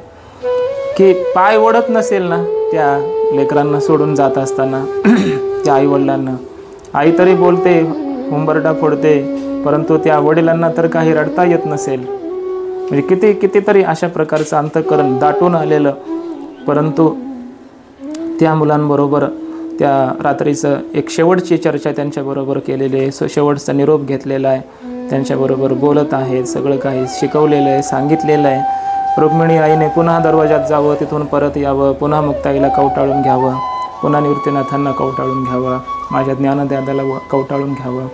की पाय ओढत नसेल ना त्या लेकरांना सोडून जात असताना त्या आईवडिलांना, आई तरी बोलते, हुंबरडा फोडते, परंतु त्या वडिलांना तर काही रडता येत नसेल. म्हणजे कितीतरी अशा प्रकारचं अंतःकरण दाटून आलेलं, परंतु त्या मुलांबरोबर त्या रात्रीचं एक शेवटची चर्चा त्यांच्याबरोबर केलेली आहे, शेवटचा निरोप घेतलेला आहे, त्यांच्याबरोबर बोलत आहेत, सगळं काही शिकवलेलं आहे, सांगितलेलं आहे. रुक्मिणी आईने पुन्हा दरवाजात जावं, तिथून परत यावं, पुन्हा मुक्ताईला कवटाळून घ्यावं, पुन्हा निवृत्तीनाथांना कवटाळून घ्यावं, माझ्या ज्ञानदादाला कवटाळून घ्यावं.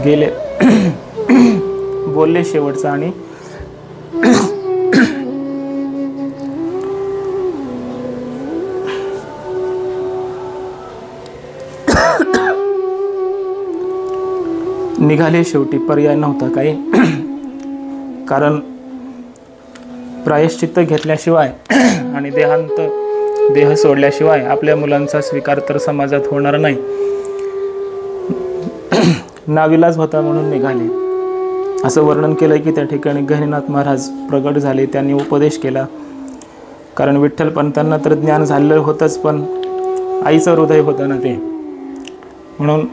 गेले बोलले शेवटचं आणि निघाले. शेवटी पर्याय नव्हता काही, कारण प्रायश्चित्त घेतल्याशिवाय आणि देह सोडल्याशिवाय आपल्या मुलांचा स्वीकार तर समाजात होणार नाही. नाविलाज होता म्हणून निघाले. असं वर्णन केलं की त्या ठिकाणी गहिनीनाथ महाराज प्रगट झाले, त्यांनी उपदेश केला. कारण विठ्ठलपंतांना तर ज्ञान झालेलं होतंच, पण आईचं हृदय होतं ना ते, म्हणून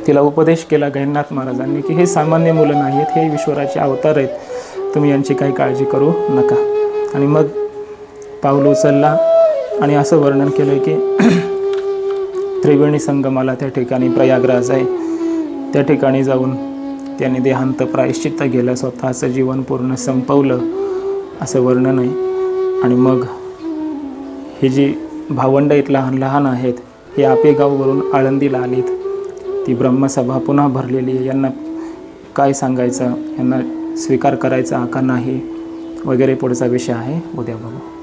तिला उपदेश केला गहिनीनाथ महाराजांनी की हे सामान्य मुलं नाही आहेत, हे ईश्वराचे अवतार आहेत, तुम्ही यांची काही काळजी करू नका. आणि मग पाऊल उचलला आणि असं वर्णन केलं की त्रिवेणी संगमाला त्या ठिकाणी प्रयागराज आहे, त्या ठिकाणी जाऊन त्याने देहांत प्रायश्चित्त गेलं, स्वतःचं जीवन पूर्ण संपवलं, असं वर्णन आहे. आणि मग ही जी भावंड आहेत लहान लहान आहेत, हे आपेगाववरून आळंदीला आलीत. ती ब्रह्मसभा पुन्हा भरलेली आहे. यांना काय सांगायचं, यांना स्वीकार करायचा का नाही वगैरे पुढचा विषय आहे, उद्या बघू.